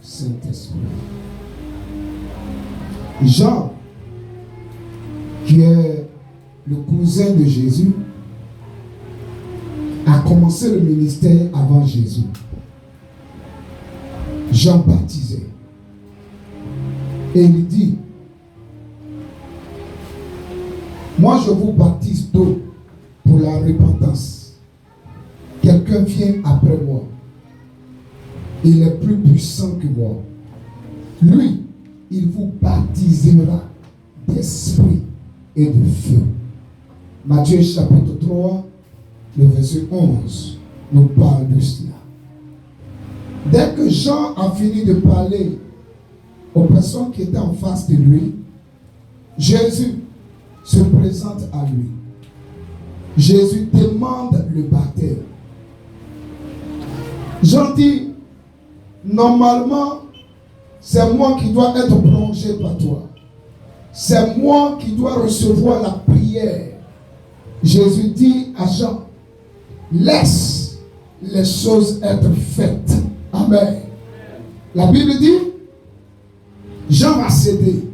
Saint-Esprit. Jean, qui est le cousin de Jésus, a commencé le ministère avant Jésus. Jean baptisait. Et il dit, moi je vous baptise d'eau pour la repentance. Quelqu'un vient après moi. Il est plus puissant que moi. Lui, il vous baptisera d'esprit et de feu. Matthieu chapitre 3, le verset 11 nous parle de cela. Dès que Jean a fini de parler aux personnes qui étaient en face de lui, Jésus se présente à lui. Jésus demande le baptême. Jean dit, normalement, c'est moi qui dois être plongé par toi. C'est moi qui dois recevoir la prière. Jésus dit à Jean, laisse les choses être faites. Amen. La Bible dit, Jean va céder.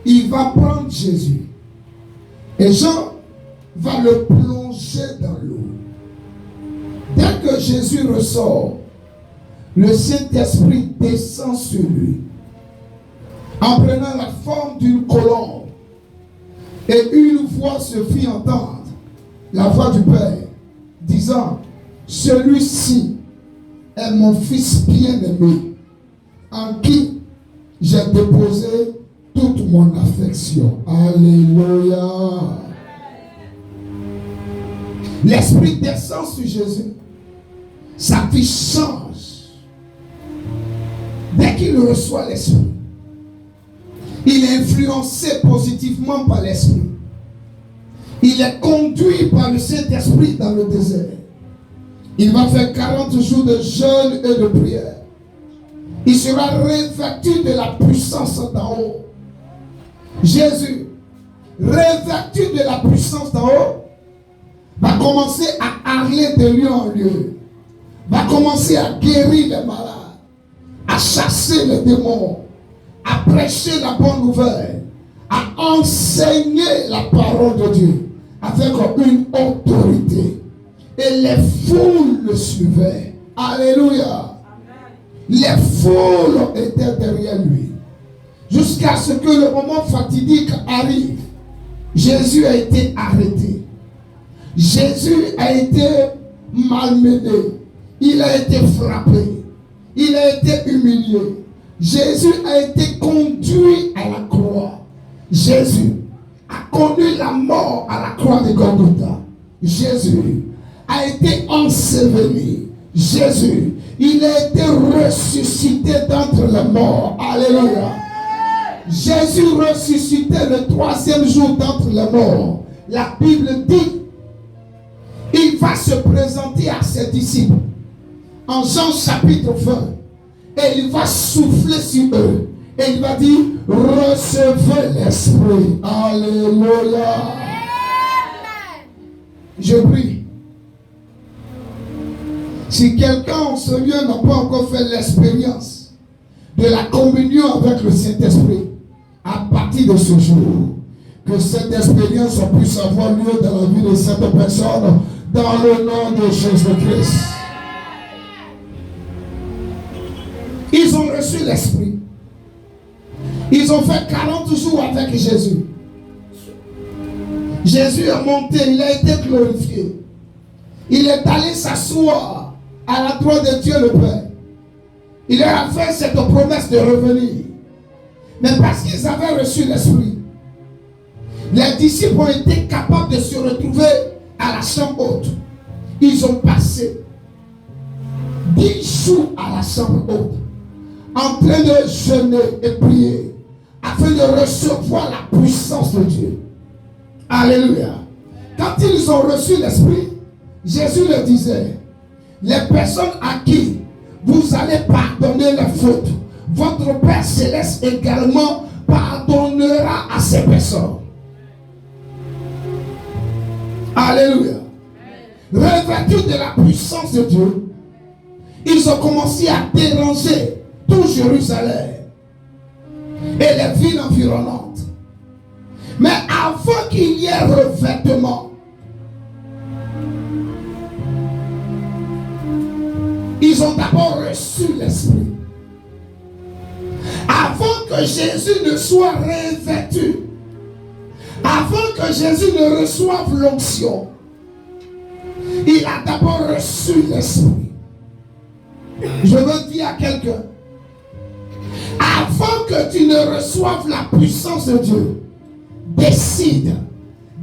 Il va prendre Jésus. Et Jean va le plonger dans l'eau. Dès que Jésus ressort, le Saint-Esprit descend sur lui, en prenant la forme d'une colombe. Et une voix se fit entendre, la voix du Père, disant, celui-ci est mon Fils bien-aimé, en qui j'ai déposé toute mon affection. Alléluia. L'Esprit descend sur Jésus. Sa vie change. Dès qu'il reçoit l'Esprit, il est influencé positivement par l'Esprit. Il est conduit par le Saint-Esprit dans le désert. Il va faire 40 jours de jeûne et de prière. Il sera revêtu de la puissance d'en haut. Jésus, revêtu de la puissance d'en haut, va commencer à aller de lieu en lieu. Va commencer à guérir les malades, à chasser les démons, à prêcher la bonne nouvelle, à enseigner la parole de Dieu avec une autorité. Et les foules le suivaient. Alléluia. Les foules étaient derrière lui. Jusqu'à ce que le moment fatidique arrive. Jésus a été arrêté. Jésus a été malmené. Il a été frappé. Il a été humilié. Jésus a été conduit à la croix. Jésus a connu la mort à la croix de Golgotha. Jésus a été enseveli. Jésus, il a été ressuscité d'entre les morts. Alléluia. Jésus ressuscité le 3e jour d'entre les morts. La Bible dit, il va se présenter à ses disciples en Jean chapitre 20 et il va souffler sur eux et il va dire, recevez l'Esprit. Alléluia. Je prie. Si quelqu'un en ce lieu n'a pas encore fait l'expérience de la communion avec le Saint-Esprit, à partir de ce jour, que cette expérience puisse avoir lieu dans la vie de cette personne, dans le nom de Jésus-Christ. Ils ont reçu l'Esprit. Ils ont fait 40 jours avec Jésus. Jésus est monté, il a été glorifié. Il est allé s'asseoir à la droite de Dieu le Père. Il leur a fait cette promesse de revenir. Mais parce qu'ils avaient reçu l'Esprit, les disciples ont été capables de se retrouver à la chambre haute. Ils ont passé 10 jours à la chambre haute, en train de jeûner et prier, afin de recevoir la puissance de Dieu. Alléluia. Quand ils ont reçu l'Esprit, Jésus leur disait, les personnes à qui vous allez pardonner les fautes, votre Père Céleste également pardonnera à ces personnes. Alléluia. Revêtu de la puissance de Dieu, ils ont commencé à déranger tout Jérusalem et les villes environnantes. Mais avant qu'il y ait revêtement, ils ont d'abord reçu l'Esprit. Avant que Jésus ne soit revêtu, avant que Jésus ne reçoive l'onction, il a d'abord reçu l'Esprit. Je veux dire à quelqu'un, avant que tu ne reçoives la puissance de Dieu, décide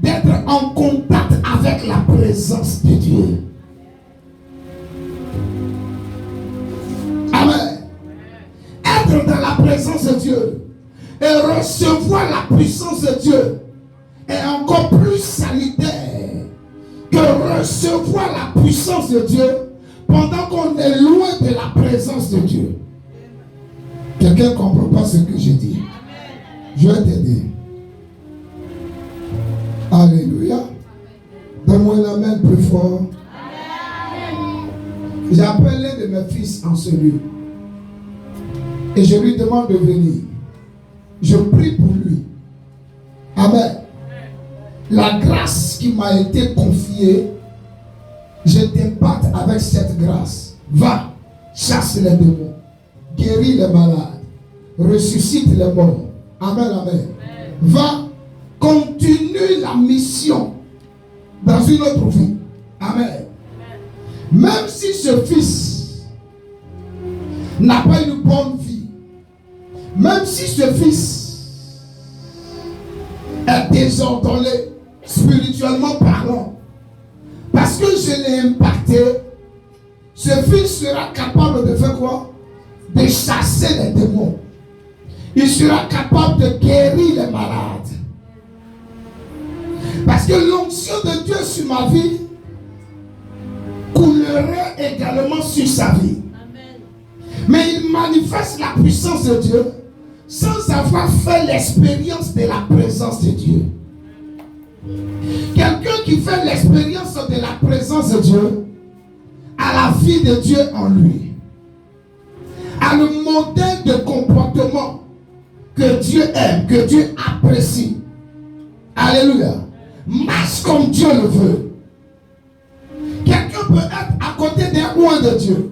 d'être en contact avec la présence de Dieu. Amen. Être dans la présence de Dieu et recevoir la puissance de Dieu est encore plus salutaire que recevoir la puissance de Dieu pendant qu'on est loin de la présence de Dieu. Quelqu'un ne comprend pas ce que je dis. Je vais t'aider. Alléluia. Donne-moi la main plus fort. J'appelle l'un de mes fils en ce lieu. Et je lui demande de venir. Je prie pour lui. Amen. La grâce qui m'a été confiée, je t'impacte avec cette grâce. Va, chasse les démons, guéris les malades, ressuscite les morts. Amen, amen. Va, continue la mission dans une autre vie. Amen. Même si ce fils n'a pas une bonne vie, même si ce fils est désordonné, spirituellement parlant, parce que je l'ai impacté, ce fils sera capable de faire quoi? De chasser les démons. Il sera capable de guérir les malades. Parce que l'onction de Dieu sur ma vie coulerait également sur sa vie. Amen. Mais il manifeste la puissance de Dieu sans avoir fait l'expérience de la présence de Dieu. Quelqu'un qui fait l'expérience de la présence de Dieu a la vie de Dieu en lui, a le modèle de comportement que Dieu aime, que Dieu apprécie. Alléluia. Marche comme Dieu le veut. Quelqu'un peut être à côté d'un roi de Dieu,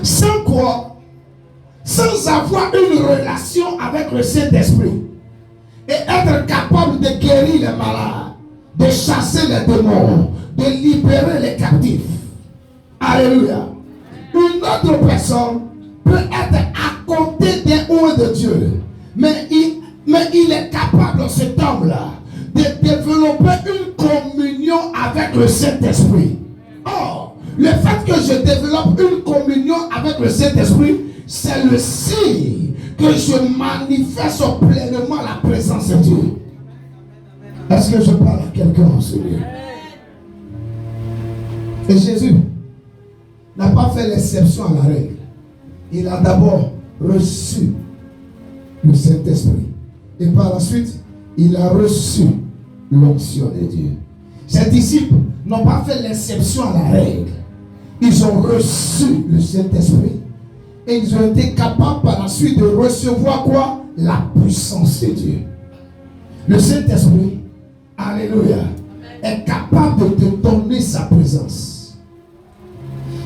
sans quoi, sans avoir une relation avec le Saint-Esprit et être capable de guérir les malades, de chasser les démons, de libérer les captifs. Alléluia. Une autre personne peut être à côté d'un roi de Dieu, mais il est capable, cet homme-là, de développer une communion avec le Saint-Esprit. Or, le fait que je développe une communion avec le Saint-Esprit, c'est le signe que je manifeste pleinement la présence de Dieu. Est-ce que je parle à quelqu'un en ce lieu? Et Jésus n'a pas fait l'exception à la règle. Il a d'abord reçu le Saint-Esprit. Et par la suite, il a reçu l'onction de Dieu. Ses disciples n'ont pas fait l'exception à la règle. Ils ont reçu le Saint-Esprit. Et ils ont été capables par la suite de recevoir quoi? La puissance de Dieu. Le Saint-Esprit, alléluia, est capable de te donner sa présence.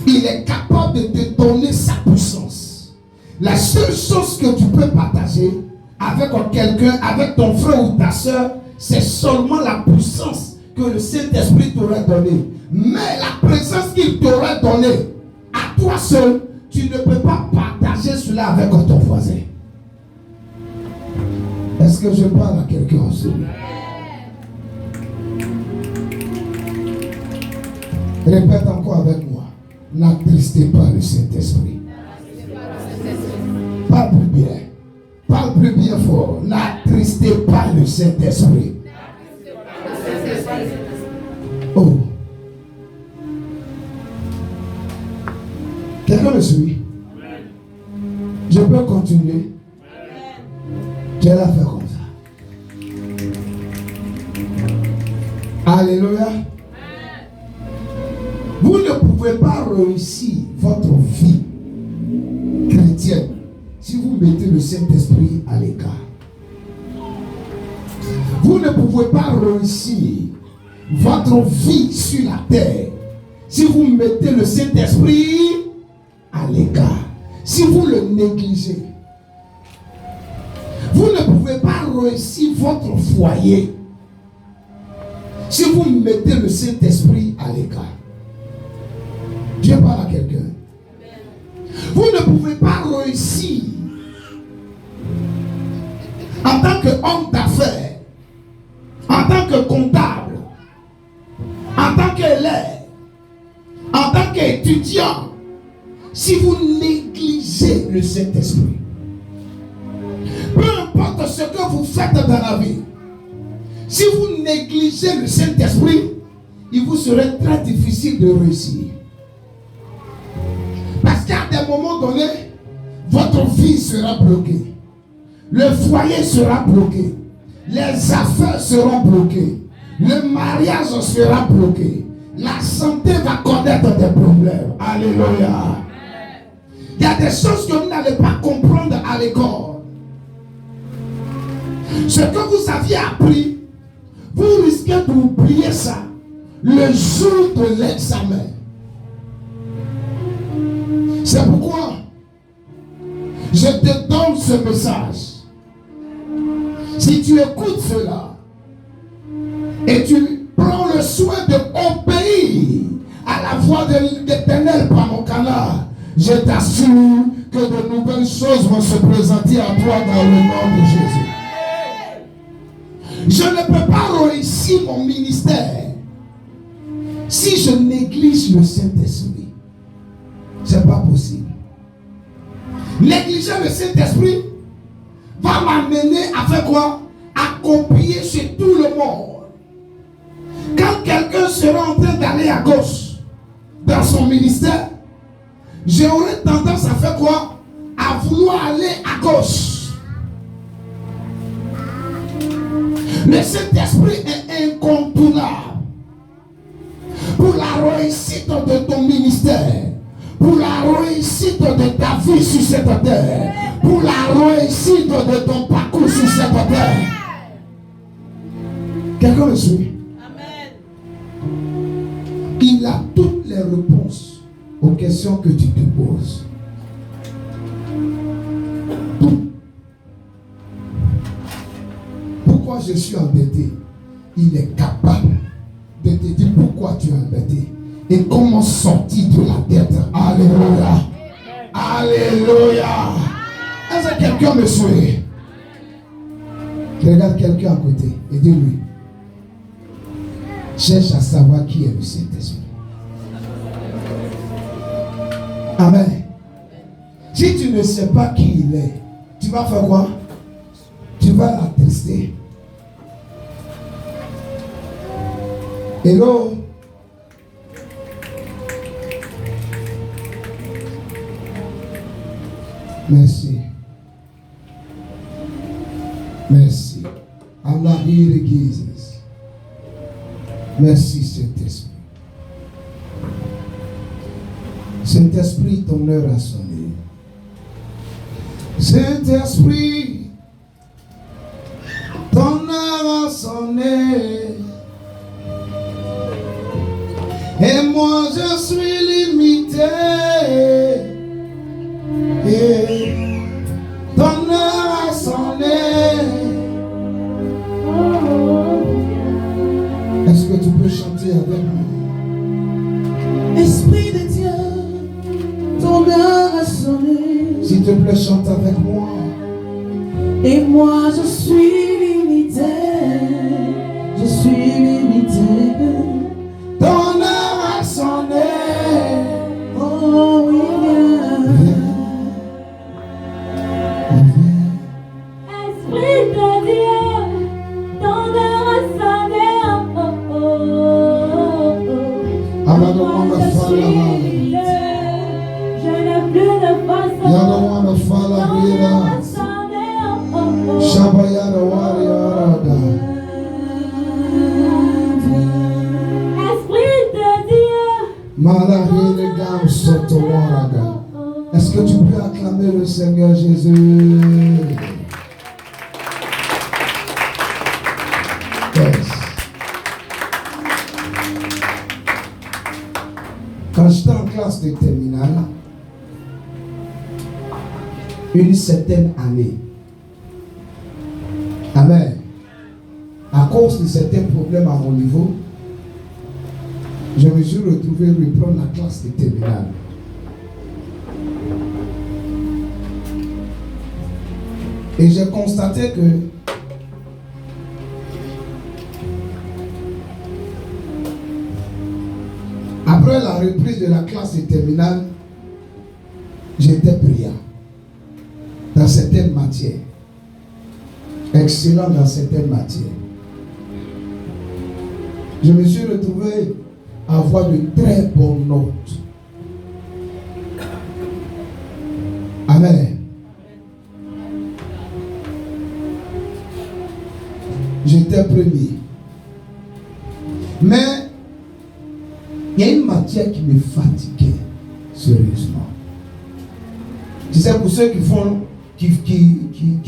Il est capable de te donner sa puissance. La seule chose que tu peux partager avec quelqu'un, avec ton frère ou ta soeur, c'est seulement la puissance que le Saint-Esprit t'aurait donnée. Mais la présence qu'il t'aurait donnée à toi seul, tu ne peux pas partager cela avec ton voisin. Est-ce que je parle à quelqu'un en ce moment? Répète encore avec moi. N'attristez pas le Saint-Esprit. Parle plus bien. Parle plus bien fort. N'attristez pas le Saint-Esprit. Oh. Quelqu'un me suit? Je peux continuer? Dieu l'a fait comme ça. Alléluia. Vous ne pouvez pas réussir votre vie chrétienne si vous mettez le Saint-Esprit à l'écart. Vous ne pouvez pas réussir votre vie sur la terre si vous mettez le Saint-Esprit à l'écart, si vous le négligez. Vous ne pouvez pas réussir votre foyer si vous mettez le Saint-Esprit à l'écart. Dieu parle à quelqu'un. Vous ne pouvez pas réussir en tant qu'homme d'affaires, en tant que comptable, en tant qu'élève, en tant qu'étudiant, si vous négligez le Saint-Esprit. Peu importe ce que vous faites dans la vie, si vous négligez le Saint-Esprit, il vous serait très difficile de réussir. Parce qu'à des moments donnés, votre vie sera bloquée. Le foyer sera bloqué. Les affaires seront bloquées. Le mariage sera bloqué. La santé va connaître des problèmes. Alléluia. Il y a des choses que vous n'allez pas comprendre à l'école. Ce que vous aviez appris, vous risquez d'oublier ça le jour de l'examen. C'est pourquoi je te donne ce message. Si tu écoutes cela et tu prends le soin d'obéir à la voix de l'Éternel par mon canal, je t'assure que de nouvelles choses vont se présenter à toi dans le nom de Jésus. Je ne peux pas réussir mon ministère si je néglige le Saint-Esprit. C'est pas possible. Négliger le Saint-Esprit va m'amener à faire quoi? À copier chez tout le monde. Quand quelqu'un sera en train d'aller à gauche dans son ministère, j'aurai tendance à faire quoi? À vouloir aller à gauche. Le Saint-Esprit est incontournable pour la réussite de ton ministère, pour la réussite de ta vie sur cette terre, pour la réussite de ton parcours sur cette terre. Quelqu'un me suit? Amen. Il a toutes les réponses aux questions que tu te poses. Tout. Pourquoi je suis endetté? Il est capable de te dire pourquoi tu es endetté et comment sortir de la dette. Alléluia. Alléluia. Est-ce que quelqu'un me suit? Regarde quelqu'un à côté et dis-lui: cherche à savoir qui est le Saint-Esprit. Amen. Si tu ne sais pas qui il est, tu vas faire quoi? Tu vas l'attrister. Hello. Merci. Merci. Allah hear Jesus. Merci Saint-Esprit. Saint-Esprit, ton heure a sonné. Saint-Esprit, ton heure a sonné. Et moi je suis limité. Et ton heure a sonné. Est-ce que tu peux chanter avec moi? Esprit de Dieu, ton heure a sonné. S'il te plaît, chante avec moi. Et moi je suis limité. Je suis limité. Ton heure a sonné. Oh oui, Esprit de Dieu, ton heure a sonné. Oh, oh, oh, oh. Moi, je suis limité. Je n'ai plus de façon. Ton heure a sonné. Oh, oh, oh. Esprit de Dieu, Malahile gam soto wara Acclamez le Seigneur Jésus. Yes. Quand j'étais en classe de terminale, une certaine année, amen, à cause de certains problèmes à mon niveau, je me suis retrouvé à reprendre la classe de terminale. Et j'ai constaté que après la reprise de la classe de terminale, j'étais brillant dans certaines matières, excellent dans certaines matières. Je me suis retrouvé à avoir de très bonnes notes. Amen. J'étais premier. Mais il y a une matière qui me fatiguait, sérieusement. Tu sais, pour ceux qui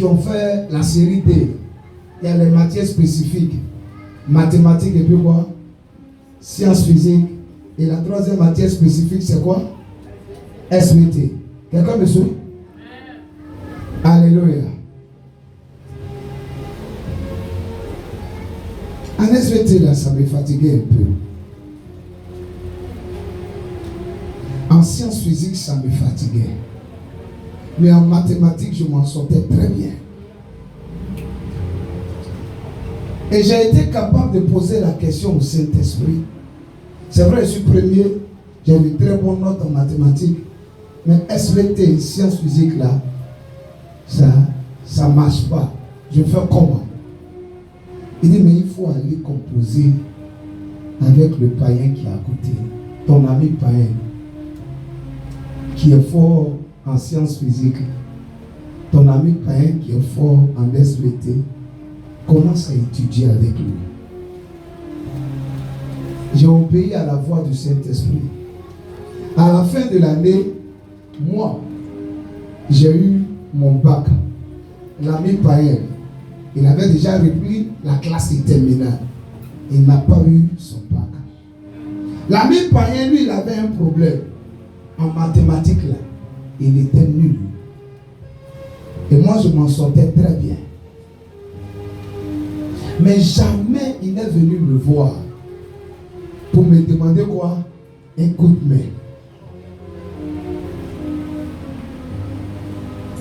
ont fait la série D, il y a les matières spécifiques. Mathématiques et puis quoi? Sciences physiques. Et la troisième matière spécifique, c'est quoi? SVT. Quelqu'un me suit? Alléluia. En SVT, là, ça me fatiguait un peu. En sciences physiques, ça me fatiguait. Mais en mathématiques, je m'en sortais très bien. Et j'ai été capable de poser la question au Saint-Esprit. C'est vrai, je suis premier, j'ai eu très bonnes notes en mathématiques. Mais SVT, sciences physiques, là, ça ne marche pas. Je fais comment? Il dit, mais il faut aller composer avec le païen qui est à côté. Ton ami païen, qui est fort en sciences physiques. Ton ami païen qui est fort en SVT. Commence à étudier avec lui. J'ai obéi à la voix du Saint-Esprit. À la fin de l'année, moi, j'ai eu mon bac. L'ami païen, il avait déjà repris la classe terminale. Il n'a pas eu son bac. L'ami païen, lui, il avait un problème. En mathématiques, là, il était nul. Et moi, je m'en sortais très bien. Mais jamais il n'est venu me voir pour me demander quoi? Un coup de main.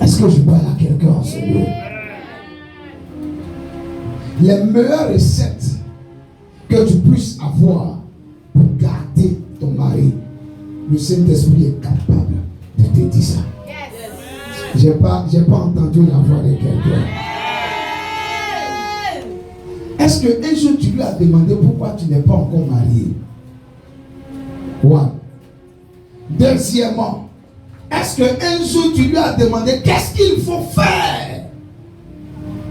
Est-ce que je parle à quelqu'un en ce lieu? Les meilleures recettes que tu puisses avoir pour garder ton mari, le Saint-Esprit est capable de te dire ça. J'ai pas entendu la voix de quelqu'un. Est-ce qu'un jour tu lui as demandé pourquoi tu n'es pas encore marié? One. Deuxièmement, est-ce qu'un jour tu lui as demandé qu'est-ce qu'il faut faire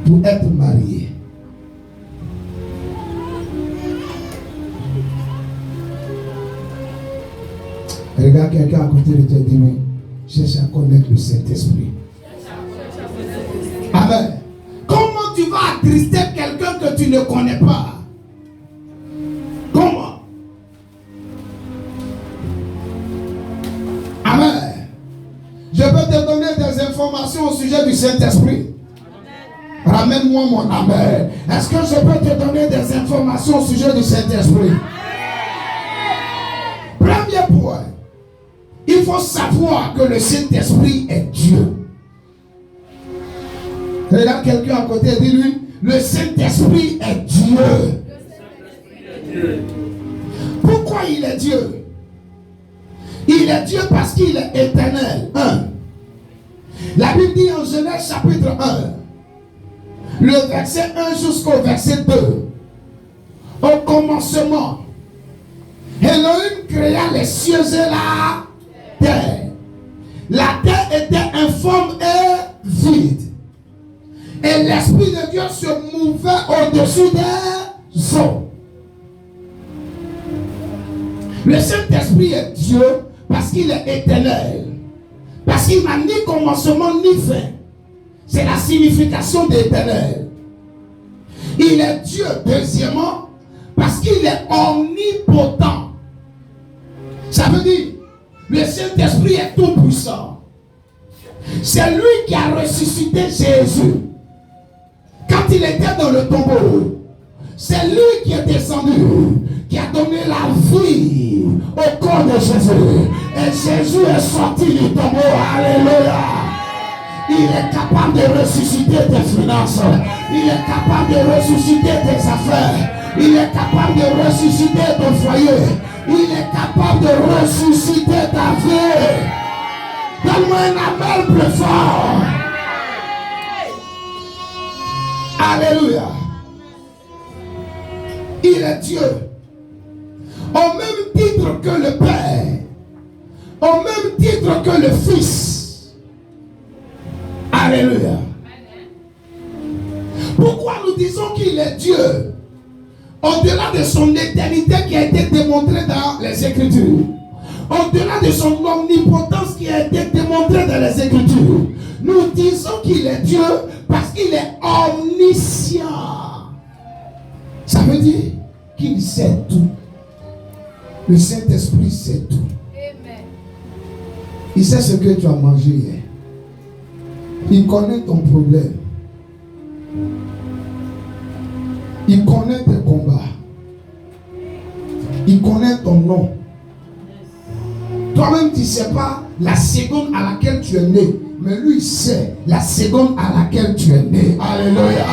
pour être marié? Regarde quelqu'un à côté de toi et dis-moi, cherche à connaître le Saint-Esprit. Amen. Comment tu vas attrister quelqu'un que tu ne connais pas? Comment? Amen. Je peux te donner des informations au sujet du Saint-Esprit. Ramène-moi mon amen. Est-ce que je peux te donner des informations au sujet du Saint-Esprit? Premier point. Il faut savoir que le Saint-Esprit est Dieu. Regarde quelqu'un à côté, dis-lui, le Saint-Esprit est Dieu. Pourquoi il est Dieu? Il est Dieu parce qu'il est éternel. 1. La Bible dit en Genèse chapitre 1, le verset 1 jusqu'au verset 2. Au commencement, Elohim créa les cieux et la terre. La terre était informe et vide. Et l'Esprit de Dieu se mouvait au-dessus des eaux. Le Saint-Esprit est Dieu parce qu'il est éternel. Parce Parce qu'il n'a ni commencement ni fin. C'est la signification d'éternel. Il est Dieu, deuxièmement, parce qu'il est omnipotent. Ça veut dire, le Saint-Esprit est tout puissant. C'est lui qui a ressuscité Jésus. Quand il était dans le tombeau, c'est lui qui est descendu, qui a donné la vie au corps de Jésus. Et Jésus est sorti du tombeau. Alléluia. Il est capable de ressusciter tes finances. Il est capable de ressusciter tes affaires. Il est capable de ressusciter ton foyer. Il est capable de ressusciter ta vie. Donne-moi un amen plus fort. Alléluia. Il est Dieu. Au même titre que le Père. Au même titre que le Fils. Alléluia. Pourquoi nous disons qu'il est Dieu? Au-delà de son éternité qui a été démontrée dans les Écritures. Au-delà de son omnipotence qui a été démontrée dans les Écritures. Nous disons qu'il est Dieu parce qu'il est omniscient. Ça veut dire qu'il sait tout. Le Saint-Esprit sait tout. Amen. Il sait ce que tu as mangé hier. Il connaît ton problème. Il connaît tes combats. Il connaît ton nom. Toi-même, tu ne sais pas la seconde à laquelle tu es né. Mais lui, il sait la seconde à laquelle tu es né. Alléluia.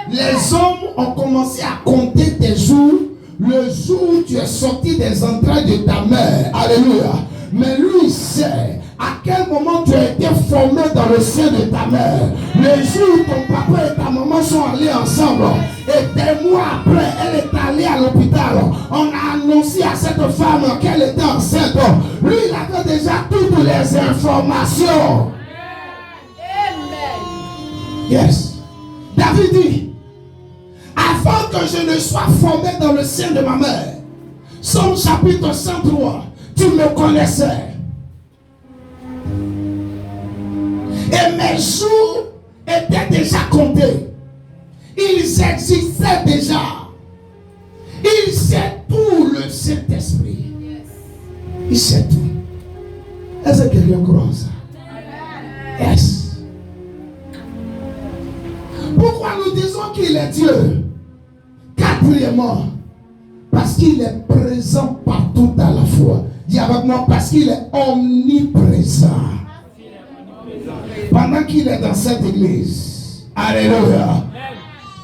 Les hommes ont commencé à compter tes jours le jour où tu es sorti des entrailles de ta mère. Alléluia. Mais lui, il sait à quel moment tu as été formé dans le sein de ta mère. Le jour où ton papa et ta maman sont allés ensemble. Et des mois après, elle est allée à l'hôpital. On a annoncé à cette femme qu'elle était enceinte. Lui, il avait déjà toutes les informations. Amen. Yes. David dit, avant que je ne sois formé dans le sein de ma mère, Somme chapitre 103, tu me connaissais. Et mes jours étaient déjà comptés. Ils existaient déjà. Il sait tout, le Saint-Esprit. Il sait tout. Est-ce que quelqu'un croit ça? Yes. Pourquoi nous disons qu'il est Dieu? Quatrièmement, parce qu'il est présent partout à la fois. Dis avec moi, parce qu'il est omniprésent. Pendant qu'il est dans cette église, alléluia,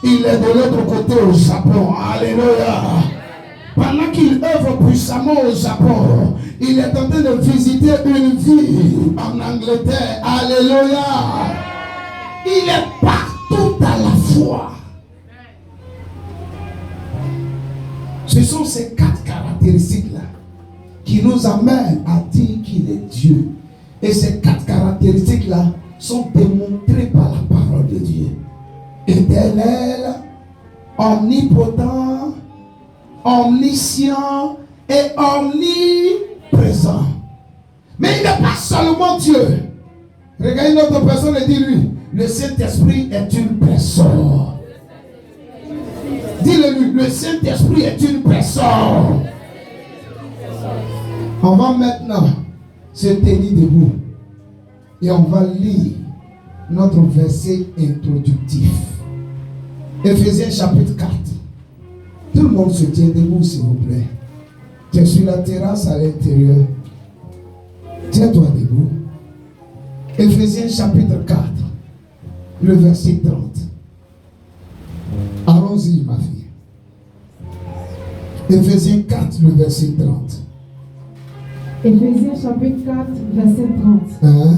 il est de l'autre côté au Japon, alléluia. Pendant qu'il œuvre puissamment au Japon, il est en train de visiter une ville en Angleterre, alléluia. Il est partout à la fois. Ce sont ces 4 caractéristiques-là qui nous amènent à dire qu'il est Dieu. Et ces 4 caractéristiques-là sont démontrées par la parole de Dieu. Éternel, omnipotent, omniscient et omniprésent. Mais il n'est pas seulement Dieu. Regardez une autre personne et dis-lui, le Saint-Esprit est une personne. Dis-le-lui, le Saint-Esprit est une personne. On va maintenant se tenir debout et on va lire notre verset introductif. Éphésiens chapitre 4. Tout le monde se tient debout, s'il vous plaît. Tu es sur la terrasse à l'intérieur. Tiens-toi debout. Éphésiens chapitre 4, le verset 30. Allons-y, ma fille. Éphésiens 4, le verset 30. Éphésiens chapitre 4, verset 30. Hein?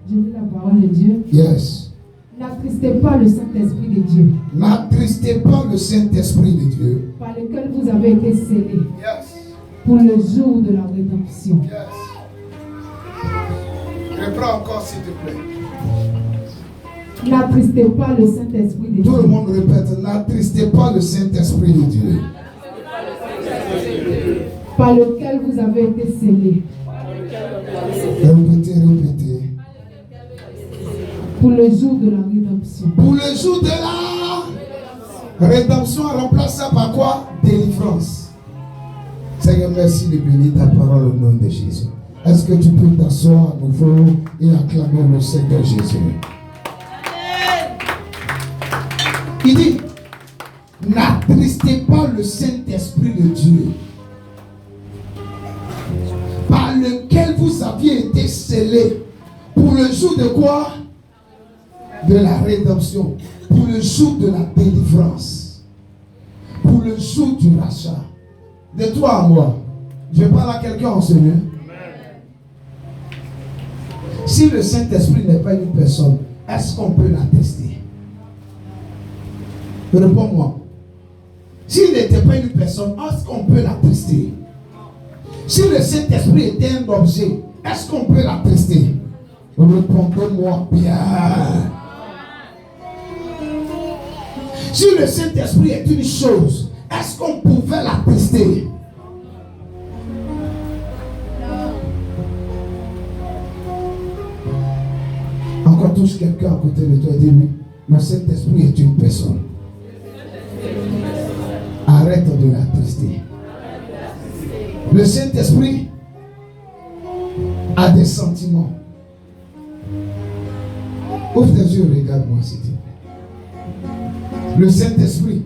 Je lis la parole de Dieu. Yes. N'attristez pas le Saint-Esprit de Dieu. N'attristez pas le Saint-Esprit de Dieu. Par lequel vous avez été scellés. Yes. Pour le jour de la rédemption. Yes. Reprends encore, s'il te plaît. N'attristez pas le Saint-Esprit de Dieu. Tout le monde répète, n'attristez pas le Saint-Esprit de Dieu. Par lequel vous avez été scellés. Répétez, répétez. Pour le jour de la rédemption. Pour le jour de la rédemption, remplace ça par quoi? Délivrance. Seigneur, merci de bénir ta parole au nom de Jésus. Est-ce que tu peux t'asseoir à nouveau et acclamer le Seigneur Jésus? Il dit, n'attristez pas le Saint-Esprit de Dieu, par lequel vous aviez été scellés pour le jour de quoi? De la rédemption, pour le jour de la délivrance, pour le jour du rachat. De toi à moi, je parle à quelqu'un en ce lieu. Si le Saint-Esprit n'est pas une personne, est-ce qu'on peut l'attester? Réponds-moi. S'il n'était pas une personne, est-ce qu'on peut l'attester? Si le Saint-Esprit était un objet, est-ce qu'on peut l'attester? Répondez-moi bien. Si le Saint-Esprit est une chose, est-ce qu'on pouvait l'attester? Encore touche quelqu'un à côté de toi et dis oui, le Saint-Esprit est une personne. Arrête de l'attrister. Le Saint-Esprit a des sentiments. Ouvre tes yeux, regarde-moi s'il te plaît. Le Saint-Esprit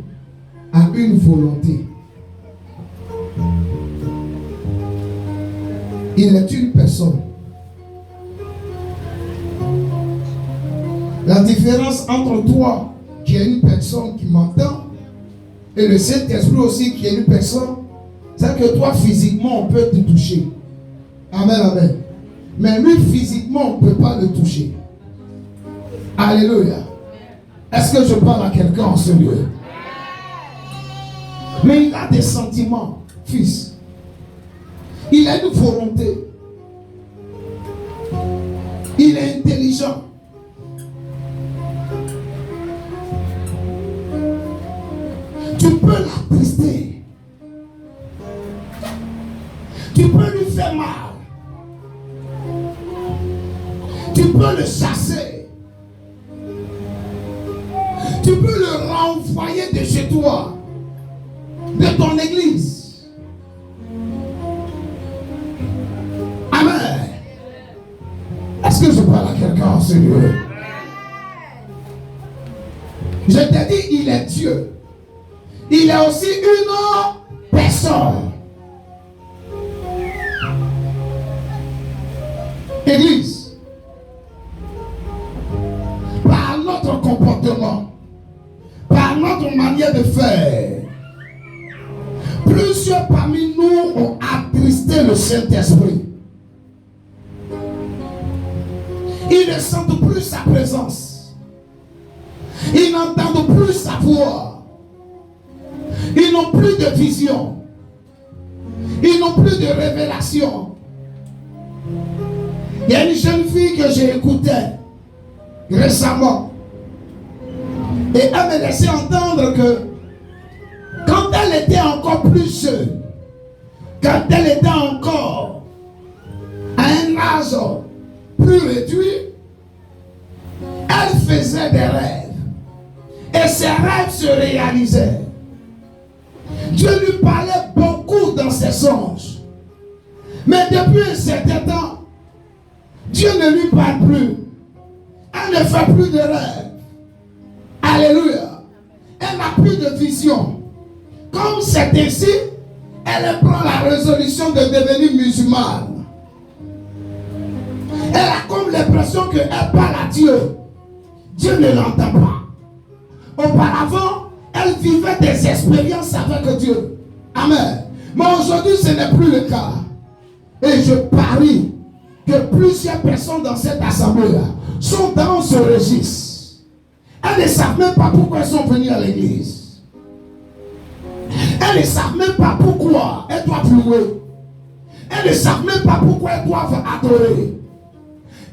a une volonté. Il est une personne. La différence entre toi, qui est une personne qui m'entend, et le Saint-Esprit aussi, qui est une personne, c'est que toi, physiquement, on peut te toucher. Amen, amen. Mais lui, physiquement, on ne peut pas le toucher. Alléluia. Est-ce que je parle à quelqu'un en ce lieu? Mais il a des sentiments, fils. Il a une volonté. Il est intelligent. Tu peux l'attrister. Tu peux lui faire mal. Tu peux le chasser. Tu peux le renvoyer de chez toi, de ton église. Amen. Est-ce que je parle à quelqu'un en ce lieu? Je t'ai dit, il est Dieu. Il est aussi une personne. Église, par notre comportement, par notre manière de faire, plusieurs parmi nous ont attristé le Saint-Esprit. Ils ne sentent plus sa présence. Ils n'entendent plus sa voix. Ils n'ont plus de vision. Ils n'ont plus de révélation. Il y a une jeune fille que j'ai écoutée récemment. Et elle me laissait entendre que quand elle était encore plus jeune, quand elle était encore à un âge plus réduit, elle faisait des rêves. Et ses rêves se réalisaient. Dieu lui parlait beaucoup dans ses songes. Mais depuis un certain temps, Dieu ne lui parle plus. Elle ne fait plus de rêves. Alléluia. Elle n'a plus de vision. Comme c'est ainsi, elle prend la résolution de devenir musulmane. Elle a comme l'impression qu'elle parle à Dieu. Dieu ne l'entend pas. Auparavant, elle vivait des expériences avec Dieu. Amen. Mais aujourd'hui, ce n'est plus le cas. Et je parie que plusieurs personnes dans cette assemblée-là sont dans ce registre. Elles ne savent même pas pourquoi elles sont venues à l'église. Elles ne savent même pas pourquoi elles doivent louer. Elles ne savent même pas pourquoi elles doivent adorer.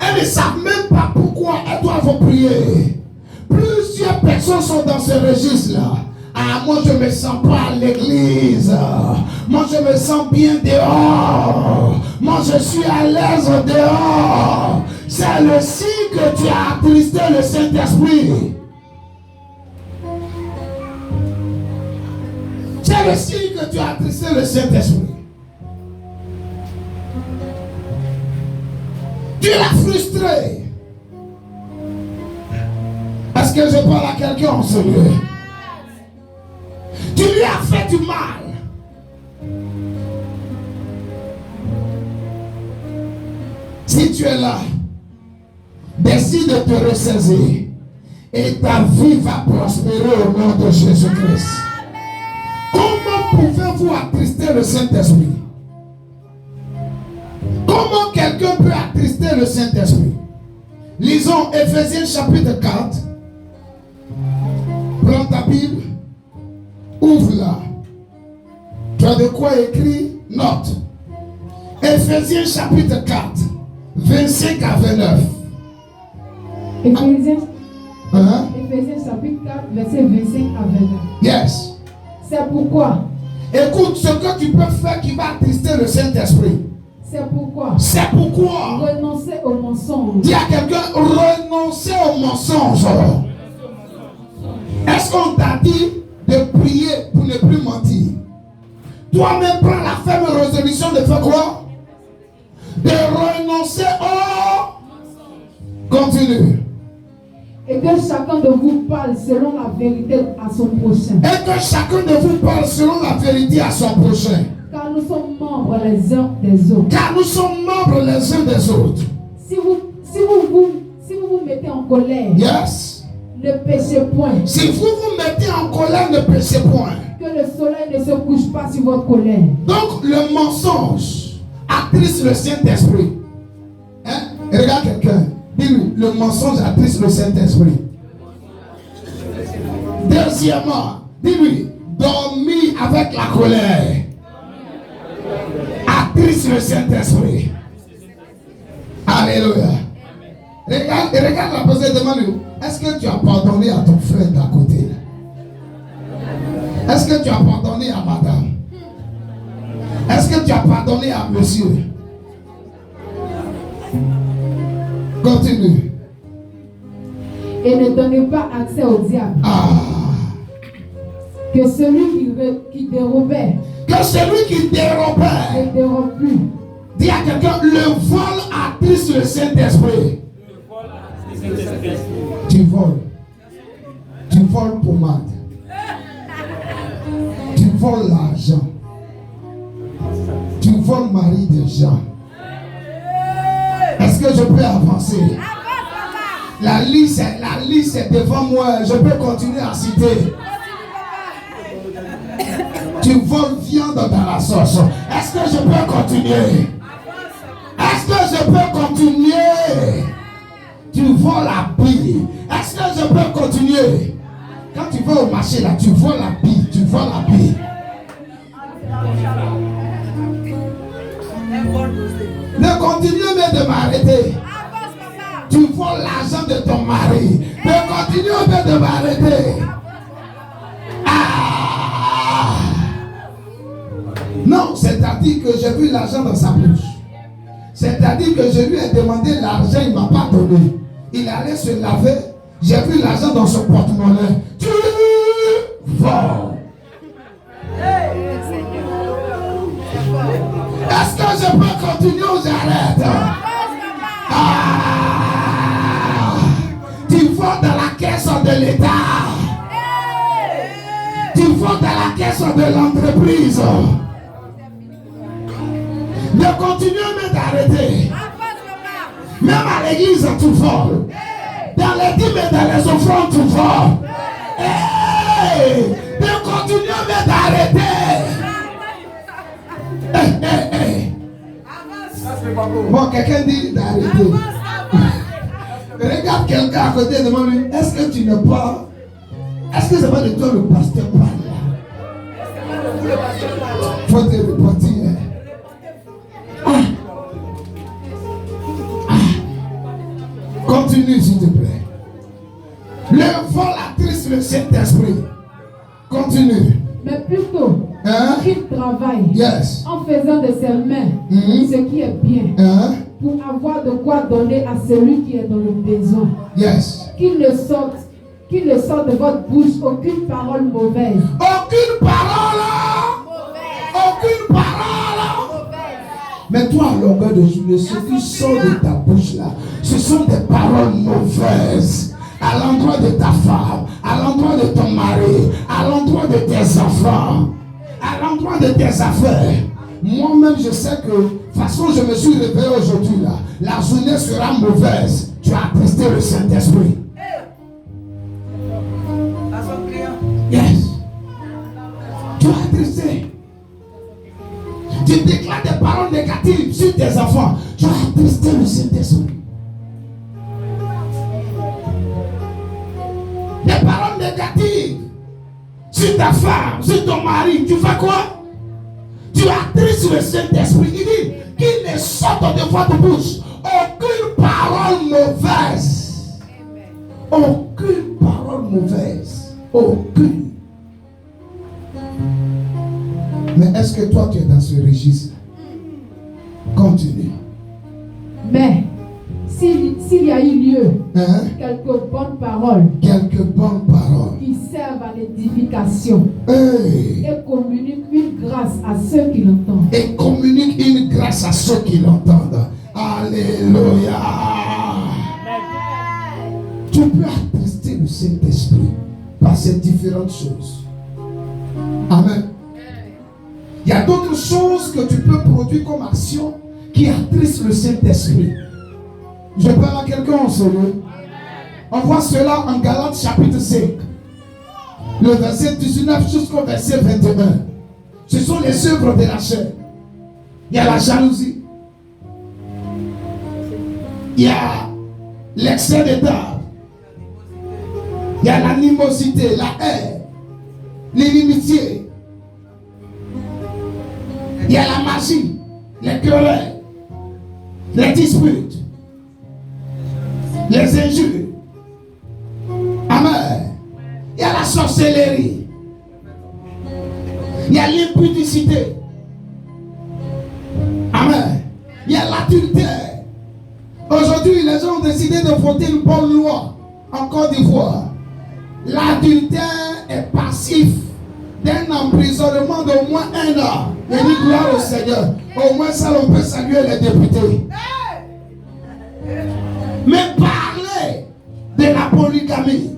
Elles ne savent même pas pourquoi elles doivent prier. Plusieurs personnes sont dans ce registre-là. Ah, moi je me sens pas à l'église. Moi je me sens bien dehors. Moi je suis à l'aise dehors. C'est le signe que tu as attristé le Saint-Esprit. C'est le signe que tu as attristé le Saint-Esprit. Tu l'as frustré. Est-ce que je parle à quelqu'un en ce lieu? Tu lui as fait du mal. Si tu es là, décide de te ressaisir et ta vie va prospérer au nom de Jésus-Christ. Comment pouvez-vous attrister le Saint-Esprit? Comment quelqu'un peut attrister le Saint-Esprit? Lisons Éphésiens chapitre 4. Prends ta Bible, ouvre-la. Tu as de quoi écrire? Note. Éphésiens chapitre 4, 25 à 29. Éphésiens chapitre 4, verset 25 à 29. Yes. C'est pourquoi. Écoute ce que tu peux faire qui va attrister le Saint-Esprit. C'est pourquoi. C'est pourquoi. Renoncer au mensonge. Dis à quelqu'un, renoncer au mensonge. Est-ce qu'on t'a dit de prier pour ne plus mentir? Toi-même prends la ferme résolution de faire quoi? De renoncer au... Continue. Et que chacun de vous parle selon la vérité à son prochain. Et que chacun de vous parle selon la vérité à son prochain. Car nous sommes membres les uns des autres. Car nous sommes membres les uns des autres. Si vous mettez en colère, Yes. ne péchez point. Si vous vous mettez en colère, ne péchez point. Que le soleil ne se couche pas sur votre colère. Donc le mensonge attriste le Saint-Esprit. Hein? Regarde quelqu'un. Dis-lui, le mensonge attriste le Saint-Esprit. Deuxièmement, dis-lui, dormir avec la colère attriste le Saint-Esprit. Alléluia. Regarde la personne, demande-lui, est-ce que tu as pardonné à ton frère d'à côté? Est-ce que tu as pardonné à madame? Est-ce que tu as pardonné à monsieur? Continue. Et ne donnez pas accès au diable. Que celui qui dérobait. Que celui qui dérobait. Ne dérobe plus. Dis à quelqu'un, le vol attriste le Saint-Esprit. Tu voles. Tu voles pommade. Tu voles l'argent. Tu voles mari de gens. Est-ce que je peux avancer? La liste est devant moi. Je peux continuer à citer. Tu voles viande dans la sauce. Est-ce que je peux continuer? Est-ce que je peux continuer? Tu voles la bille. Est-ce que je peux continuer? Quand tu vas au marché là, tu voles la bille. Tu voles la bille. Ne continue mais de m'arrêter. Tu voles l'argent de ton mari. Ne continue mais de m'arrêter. Non, c'est-à-dire que j'ai vu l'argent dans sa bouche. C'est-à-dire que je lui ai demandé l'argent, il ne m'a pas donné. Il allait se laver. J'ai vu l'argent dans son porte-monnaie. Tu voles. Est-ce que je peux continuer ou j'arrête? Tu voles dans la caisse de l'État. Tu voles dans la caisse de l'entreprise. Ne continue mais d'arrêter. Même à l'église, tu voles. Dans les dîmes et dans les offrandes, tu voles. Ne continue mais d'arrêter. Bon, quelqu'un dit d'arrêter. Regarde quelqu'un à côté de moi. Est-ce que tu ne parles? Est-ce que c'est pas de toi le pasteur parle là? Faut te reporter. Continue s'il te plaît. Le vol attriste le Saint-Esprit. Continue. Mais plutôt Hein? qu'il travaille Yes. en faisant de ses mains ce qui est bien Hein? pour avoir de quoi donner à celui qui est dans le besoin. Yes. Qu'il ne sorte de votre bouche aucune parole mauvaise. Aucune parole. Aucune parole. Mais toi, à longueur de journée, ce qui sort de ta bouche là, ce sont des paroles mauvaises. À l'endroit de ta femme, à l'endroit de ton mari, à l'endroit de tes enfants, à l'endroit de tes affaires. Moi-même, je sais que, de toute façon, je me suis réveillé aujourd'hui là. La journée sera mauvaise. Tu as attristé le Saint-Esprit. Yes. Tu as attristé. Tu déclares des paroles négatives sur tes enfants. Tu as attristé le Saint-Esprit. Des paroles négatives sur ta femme, sur ton mari. Tu fais quoi? Tu attristes le Saint-Esprit. Il dit qu'il ne sorte de votre bouche aucune parole mauvaise. Aucune parole mauvaise. Aucune. Mais est-ce que toi tu es dans ce registre? Continue. Mais s'il y a eu lieu quelques bonnes paroles qui servent à l'édification hey. et communiquent une grâce à ceux qui l'entendent. Et communique une grâce à ceux qui l'entendent. Alléluia. Tu peux attrister le Saint-Esprit par ces différentes choses. Amen. Il y a d'autres choses que tu peux produire comme action qui attristent le Saint-Esprit. Je parle à quelqu'un en solo. On voit cela en Galates chapitre 5. Le verset 19 jusqu'au verset 21. Ce sont les œuvres de la chair. Il y a la jalousie. Il y a l'excès d'état. Il y a l'animosité, la haine, l'inimitié. Il y a la magie, les querelles, les disputes, les injures. Amen. Il y a la sorcellerie. Il y a l'impudicité. Amen. Il y a l'adultère. Aujourd'hui, les gens ont décidé de voter une bonne loi en Côte d'Ivoire. L'adultère est passif d'un emprisonnement d'au moins 1 an. Et dit gloire au Seigneur. Au moins ça, on peut saluer les députés. Mais parler de la polygamie,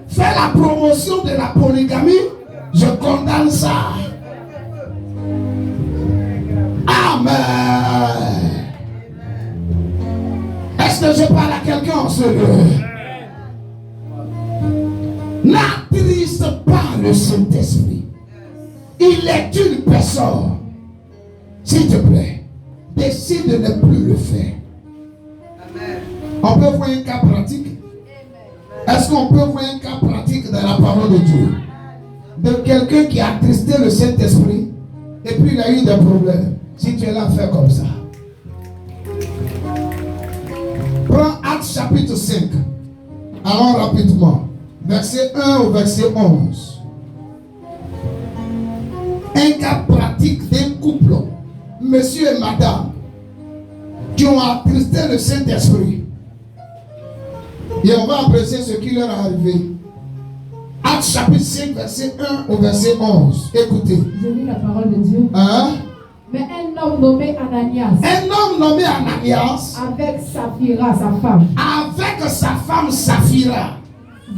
faire la promotion de la polygamie, je condamne ça. Amen. Est-ce que je parle à quelqu'un en ce lieu? N'attriste pas le Saint-Esprit. Il est une personne. S'il te plaît, décide de ne plus le faire. On peut voir un cas pratique. Est-ce qu'on peut voir un cas pratique dans la parole de Dieu? De quelqu'un qui a attristé le Saint-Esprit et puis il a eu des problèmes. Si tu es là, fais comme ça. Prends Actes chapitre 5. Allons rapidement. Verset 1 au verset 11. Un cas pratique d'un couple, monsieur et madame, qui ont attristé le Saint-Esprit. Et on va apprécier ce qui leur est arrivé. Actes chapitre 5, verset 1 au verset 11. Écoutez. Je lis la parole de Dieu. Mais un homme nommé Ananias. Avec Saphira, sa femme. Avec sa femme Saphira.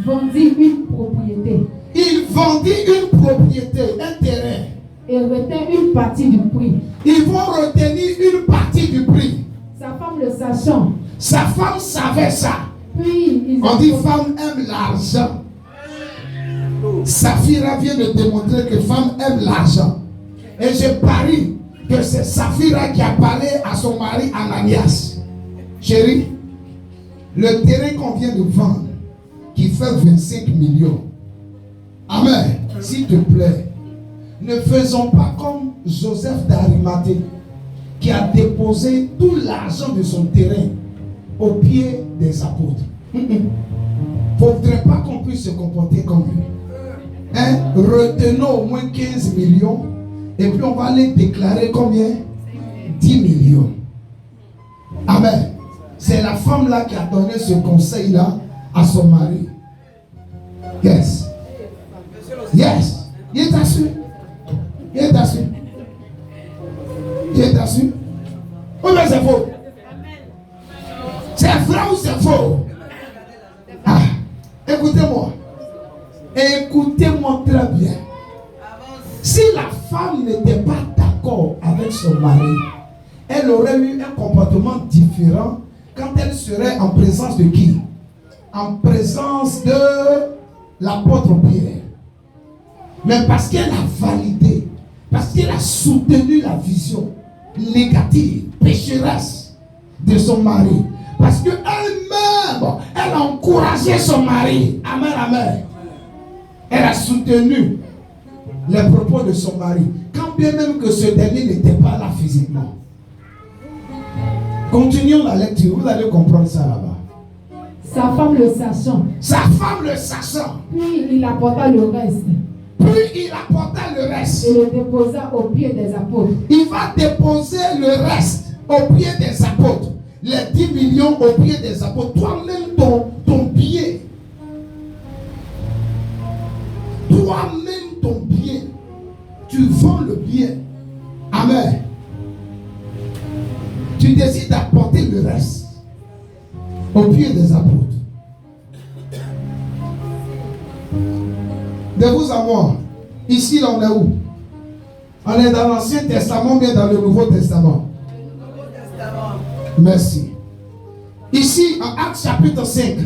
Vendit une propriété. Il vendit une propriété, un terrain. Et retint une partie du prix. Ils vont retenir une partie du prix. Sa femme le sachant. Sa femme savait ça. Puis on dit femme aime l'argent. Saphira vient de démontrer que femme aime l'argent. Et je parie que c'est Saphira qui a parlé à son mari Ananias. Chérie, le terrain qu'on vient de vendre, qui fait 25 millions. Amen. S'il te plaît, ne faisons pas comme Joseph d'Arimathée, qui a déposé tout l'argent de son terrain aux pieds des apôtres. Il ne faudrait pas qu'on puisse se comporter comme lui. retenons au moins 15 millions et puis on va les déclarer combien? 10 millions. Amen. C'est la femme là qui a donné ce conseil là à son mari. Yes. Yes. Il est assis. Il est assis. Il est assis. Oui, mais c'est faux. C'est vrai ou c'est faux? Ah, écoutez-moi. Écoutez-moi très bien. Si la femme n'était pas d'accord avec son mari, elle aurait eu un comportement différent quand elle serait en présence de qui? En présence de l'apôtre Pierre. Mais parce qu'elle a validé, parce qu'elle a soutenu la vision négative, pécheresse de son mari, parce qu'elle-même, elle a encouragé son mari. Amen, amen. Elle a soutenu les propos de son mari, quand bien même que ce dernier n'était pas là physiquement. Continuons la lecture, vous allez comprendre ça là-bas. Sa femme le sachant. Sa femme le sachant. Puis il apporta le reste. Puis il apporta le reste. Et le déposa aux pieds des apôtres. Il va déposer le reste aux pieds des apôtres. Les 10 millions aux pieds des apôtres. Toi-même, ton billet. Toi-même, ton bien. Tu vends le bien. Amen. Tu décides d'apporter le reste aux pieds des apôtres. De vous à moi, ici là on est où? On est dans l'Ancien Testament, bien dans le Nouveau Testament. Merci. Ici, en Actes chapitre 5,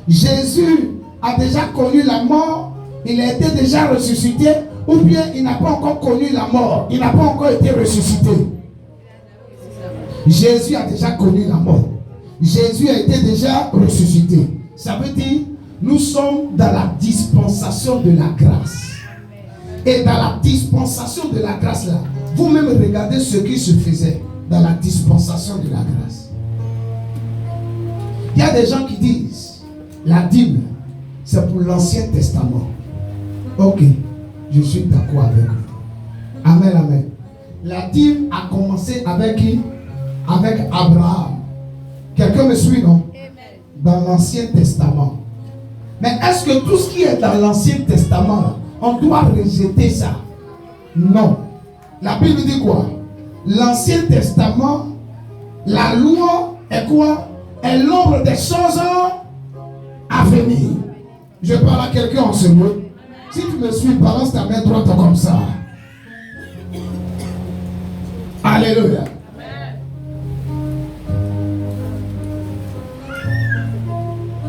Jésus a déjà connu la mort, il a été déjà ressuscité, ou bien il n'a pas encore connu la mort, il n'a pas encore été ressuscité. Jésus a déjà connu la mort. Jésus a été déjà ressuscité. Ça veut dire, nous sommes dans la dispensation de la grâce. Et dans la dispensation de la grâce là, vous-même regardez ce qui se faisait dans la dispensation de la grâce. Il y a des gens qui disent, la dîme, c'est pour l'Ancien Testament. Ok, je suis d'accord avec vous. Amen, amen. La dîme a commencé avec qui? Avec Abraham. Quelqu'un me suit, non? Dans l'Ancien Testament. Mais est-ce que tout ce qui est dans l'Ancien Testament, on doit rejeter ça? Non. La Bible dit quoi? L'Ancien Testament, la loi est quoi? Est l'ombre des choses à venir. Je parle à quelqu'un en ce moment. Si tu me suis, balance ta main droite comme ça. Alléluia.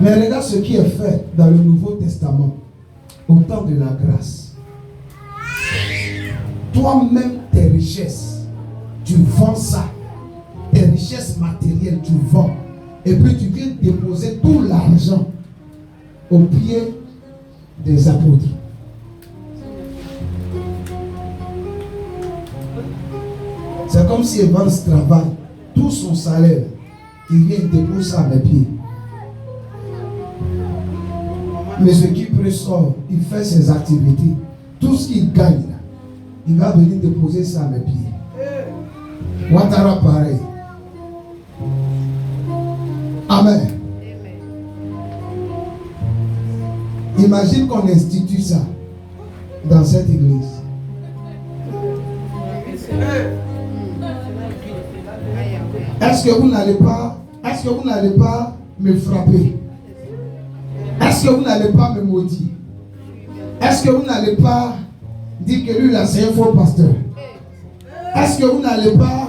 Mais regarde ce qui est fait dans le Nouveau Testament au temps de la grâce. Toi-même, tes richesses, tu vends ça. Tes richesses matérielles, tu vends. Et puis tu viens déposer tout l'argent aux pieds des apôtres. C'est comme si Evans travaille, tout son salaire, il vient déposer ça à mes pieds. Mais ce qui sort, il fait ses activités. Tout ce qu'il gagne, il va venir déposer ça à mes pieds. Ouattara pareil. Amen. Imagine qu'on institue ça dans cette église. Est-ce que vous n'allez pas me frapper? Est-ce que vous n'allez pas me maudire? Est-ce que vous n'allez pas dire que lui là c'est un faux pasteur? Est-ce que vous n'allez pas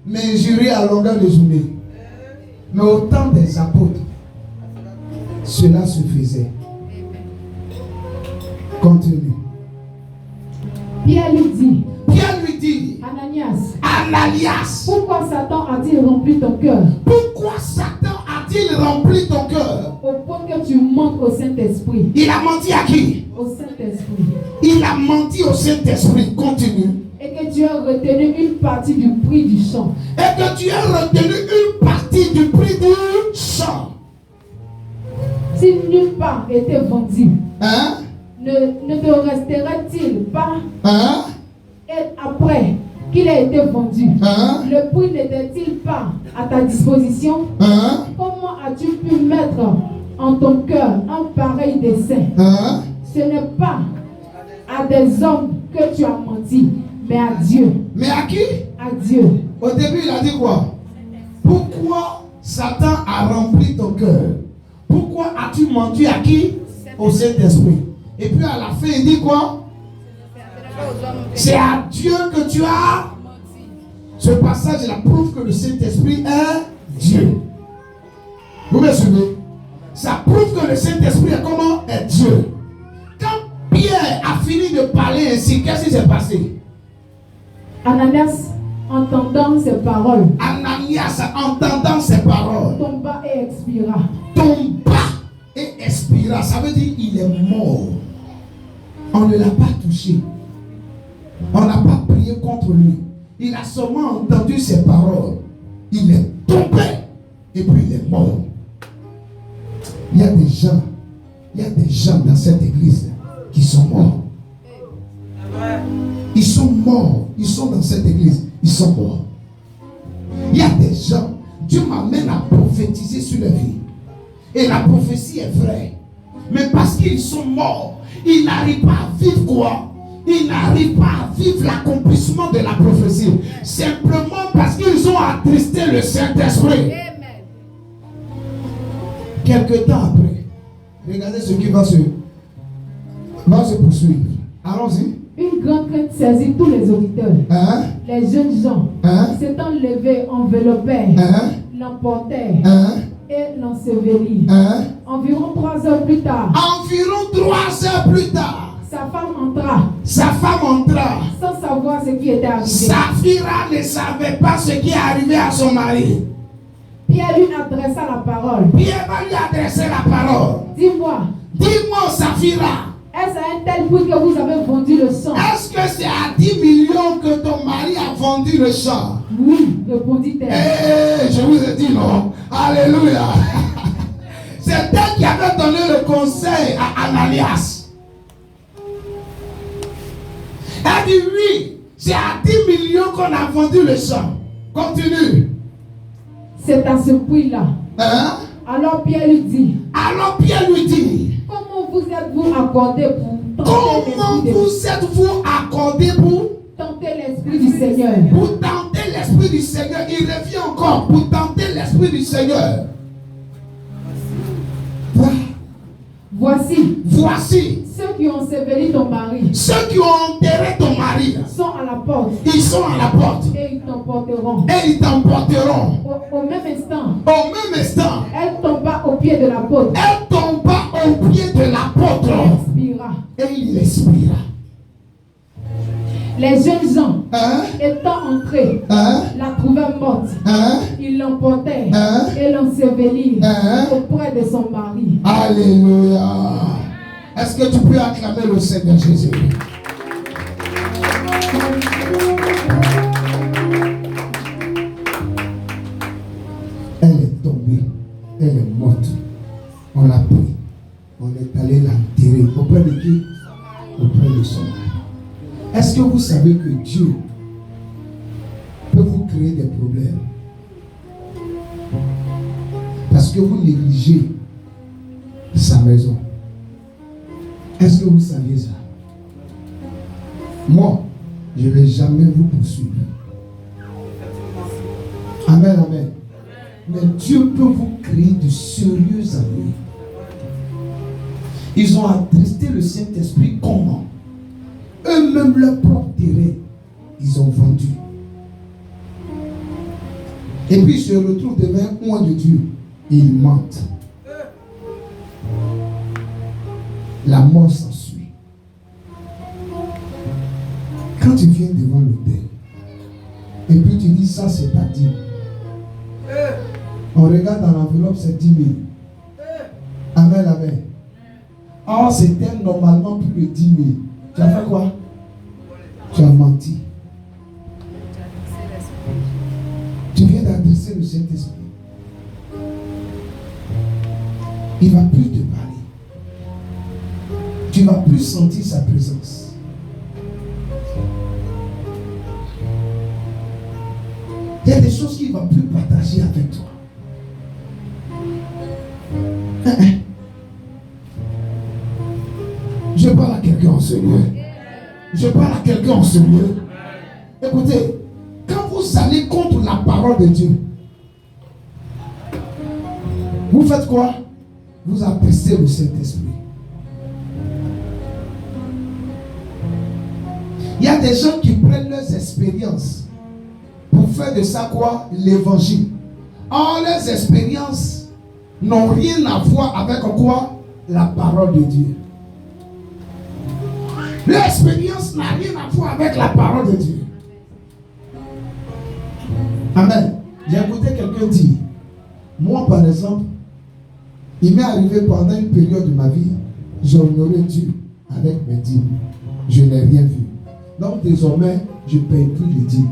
m'injurer à longueur de journée? Mais au temps des apôtres, cela se faisait. Continue. Pierre lui dit, Ananias, pourquoi Satan a-t-il rempli ton cœur? Pourquoi Satan a-t-il rempli ton cœur? Au point que tu mentes au Saint-Esprit. Il a menti à qui? Au Saint-Esprit. Il a menti au Saint-Esprit. Continue. Et que tu as retenu une partie du prix du champ. Et que tu as retenu une partie du prix du champ. Si nulle part était vendu, hein? ne te resterait-il pas Hein? et après qu'il ait été vendu, Hein? le prix n'était-il pas à ta disposition? Hein? Comment as-tu pu mettre en ton cœur un pareil dessein? Hein? Ce n'est pas à des hommes que tu as menti, mais à Dieu. Mais à qui? À Dieu. Au début, il a dit quoi? Pourquoi Satan a rempli ton cœur? Pourquoi as-tu menti à qui? Au Saint-Esprit. Et puis à la fin, il dit quoi? C'est à Dieu que tu as. Ce passage la prouve que le Saint-Esprit est Dieu. Vous me suivez? Ça prouve que le Saint-Esprit est comment? Est Dieu. Quand Pierre a fini de parler ainsi, qu'est-ce qui s'est passé? Ananias, entendant ces paroles, Ananias, entendant ces paroles, tomba et expira. Tomba et expira. Ça veut dire il est mort. On ne l'a pas touché. On n'a pas prié contre lui. Il a seulement entendu ses paroles. Il est tombé et puis il est mort. Il y a des gens dans cette église qui sont morts. Ils sont morts. Ils sont dans cette église. Ils sont morts. Il y a des gens, Dieu m'amène à prophétiser sur leur vie. Et la prophétie est vraie. Mais parce qu'ils sont morts, ils n'arrivent pas à vivre quoi? Ils n'arrivent pas à vivre l'accomplissement de la prophétie. Simplement parce qu'ils ont attristé le Saint-Esprit. Quelque temps après, regardez ce qui va se poursuivre. Allons-y. Une grande crainte saisit tous les auditeurs. Hein? Les jeunes gens s'étant levés, enveloppèrent, l'emportèrent et l'ensevelirent. Environ 3 heures plus tard, sa femme entra sans savoir ce qui était arrivé. Saphira ne savait pas ce qui est arrivé à son mari. Pierre lui adressa la parole. Pierre va lui adresser la parole. Dis-moi, Saphira. Est-ce à un tel prix que vous avez vendu le sang? Est-ce que c'est à 10 millions que ton mari a vendu le champ? Oui, répondit-elle. Je vous ai dit non. Alléluia. C'est elle qui avait donné le conseil à Ananias. Elle dit oui, c'est à 10 millions qu'on a vendu le champ. Continue. C'est à ce prix-là. Alors Pierre lui dit. Comment vous êtes-vous accordé pour tenter l'Esprit du Seigneur? Pour tenter l'Esprit du Seigneur. Il revient encore. Pour tenter l'Esprit du Seigneur. Voici ceux qui ont enseveli ton mari. Ceux qui ont enterré ton mari sont à la porte. Ils sont à la porte. Et ils t'emporteront. Au même instant. Elle tomba au pied de l'apôtre. Et il expira. Les jeunes gens, étant entrés, la trouvèrent morte. Ils l'emportèrent et l'ensevelirent auprès de son mari. Alléluia. Est-ce que tu peux acclamer le Seigneur Jésus? Elle est tombée. Elle est morte. On l'a pris. On est allé l'enterrer. Auprès de qui? Auprès de son mari. Est-ce que vous savez que Dieu peut vous créer des problèmes parce que vous négligez sa maison? Est-ce que vous saviez ça? Moi, je ne vais jamais vous poursuivre. Amen, amen. Mais Dieu peut vous créer de sérieux amis. Ils ont attristé le Saint-Esprit comment? Eux-mêmes leur propre terrain, ils ont vendu. Et puis ils se retrouvent devant un oint de Dieu. Et ils mentent. La mort s'ensuit. Quand tu viens devant l'autel, et puis tu dis ça c'est ta dîme. On regarde dans l'enveloppe, c'est 10 000. Amen, amen. Or c'était normalement plus de 10 000. Tu as fait quoi? Tu as menti. Tu viens d'adresser le Saint-Esprit. Il ne va plus te parler. tu ne vas plus sentir sa présence. Il y a des choses qu'il ne va plus partager avec toi. Je parle à quelqu'un en ce lieu. Je parle à quelqu'un en ce lieu. Écoutez, quand vous allez contre la parole de Dieu, vous faites quoi? Vous appréciez le Saint-Esprit. Il y a des gens qui prennent leurs expériences pour faire de ça quoi? L'évangile. Or, leurs expériences n'ont rien à voir avec quoi? La parole de Dieu. L'expérience n'a rien à voir avec la parole de Dieu. Amen. J'ai écouté quelqu'un dire, moi par exemple, il m'est arrivé pendant une période de ma vie, j'ai honoré Dieu avec mes dîmes. Je n'ai rien vu. Donc désormais, je ne paye plus les dîmes.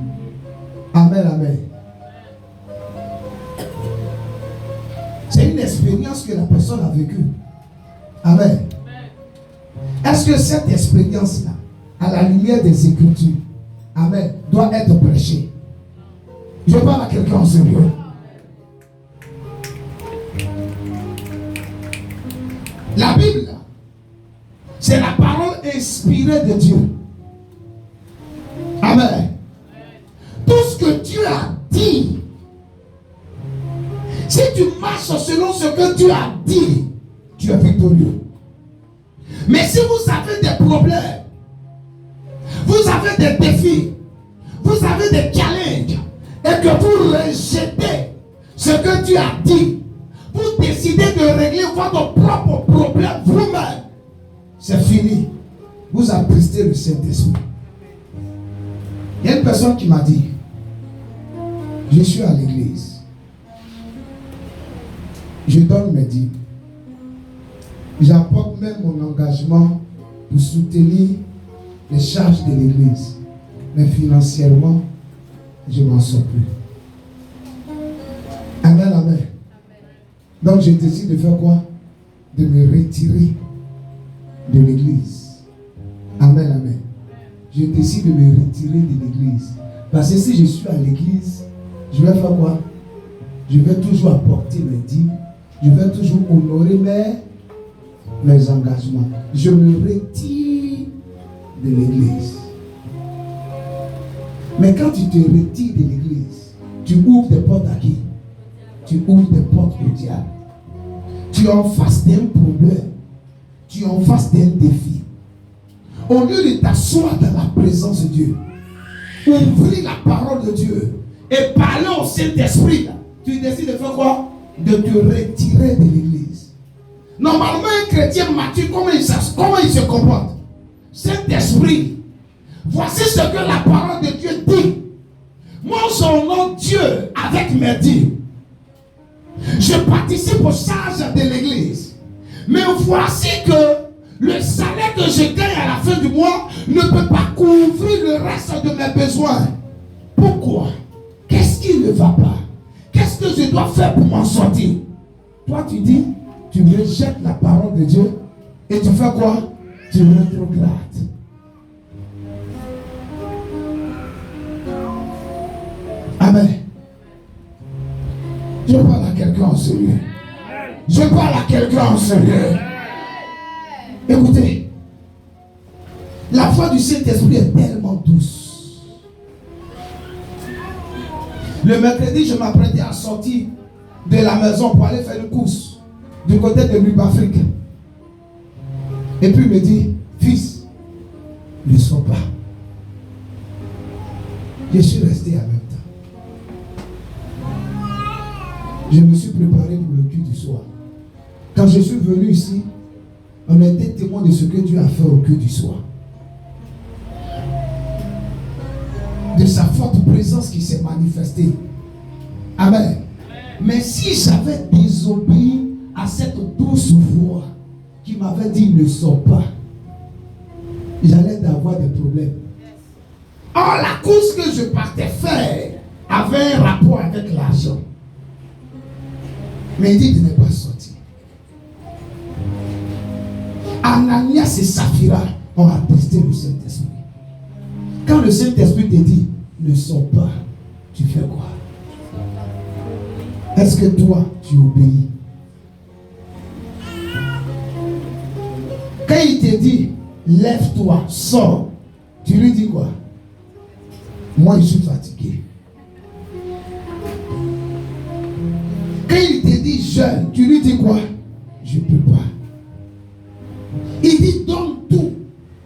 Amen, amen. C'est une expérience que la personne a vécue. Amen. Est-ce que cette expérience-là, à la lumière des Écritures, amen, doit être prêchée? Je parle à quelqu'un en ce lieu. La Bible, c'est la parole inspirée de Dieu. Amen. Tout ce que Dieu a dit, si tu marches selon ce que Dieu a dit, tu es victorieux. Mais si vous avez des problèmes, vous avez des défis, vous avez des challenges, et que vous rejetez ce que Dieu a dit, vous décidez de régler votre propre problème vous-même, c'est fini. Vous attristez le Saint-Esprit. Il y a une personne qui m'a dit, je suis à l'église, je donne mes dîmes, j'apporte même mon engagement pour soutenir les charges de l'église, mais financièrement, je ne m'en sors plus. Amen, amen. Donc je décide de faire quoi? De me retirer de l'église. Amen, amen. Je décide de me retirer de l'église. Parce que si je suis à l'église, je vais faire quoi? Je vais toujours apporter mes dîmes. Je vais toujours honorer mes engagements. Je me retire de l'église. Mais quand tu te retires de l'église, tu ouvres des portes à qui? Tu ouvres des portes au diable. Tu es en face d'un problème. Tu es en face d'un défi. Au lieu de t'asseoir dans la présence de Dieu, ouvrir la parole de Dieu et parler au Saint-Esprit, tu décides de faire quoi? De te retirer de l'église. Normalement, un chrétien mature, comment il se comporte? Saint-Esprit, voici ce que la parole de Dieu dit. Moi, j'honore Dieu avec mes dîmes. Je participe aux charges de l'église. Mais voici que le salaire que je gagne à la fin du mois ne peut pas couvrir le reste de mes besoins. Pourquoi? Qu'est-ce qui ne va pas? Qu'est-ce que je dois faire pour m'en sortir? Toi, tu dis, tu rejettes la parole de Dieu et tu fais quoi? Tu rétrogrades. Amen. Je parle à quelqu'un en sérieux. Je parle à quelqu'un en sérieux. Écoutez, la foi du Saint-Esprit est tellement douce. Le mercredi, je m'apprêtais à sortir de la maison pour aller faire une course du côté de l'Afrique. Et puis il me dit, fils, ne sors pas. Je suis resté en même temps. Je me suis préparé pour le culte du soir. Quand je suis venu ici, on a été témoin de ce que Dieu a fait au culte du soir. De sa forte présence qui s'est manifestée. Amen. Mais si j'avais désobéi à cette douce voix qui m'avait dit ne sors pas, j'allais avoir des problèmes. Or, la course que je partais faire avait un rapport avec l'argent. Mais il dit de ne pas sortir. Ananias et Saphira ont attesté le Saint-Esprit. Quand le Saint-Esprit te dit, ne sors pas, tu fais quoi? Est-ce que toi, tu obéis? Quand il te dit, lève-toi, sors, tu lui dis quoi? Moi, je suis fatigué. Quand il te dit jeûne, tu lui dis quoi? Je ne peux pas. Il dit donne tout.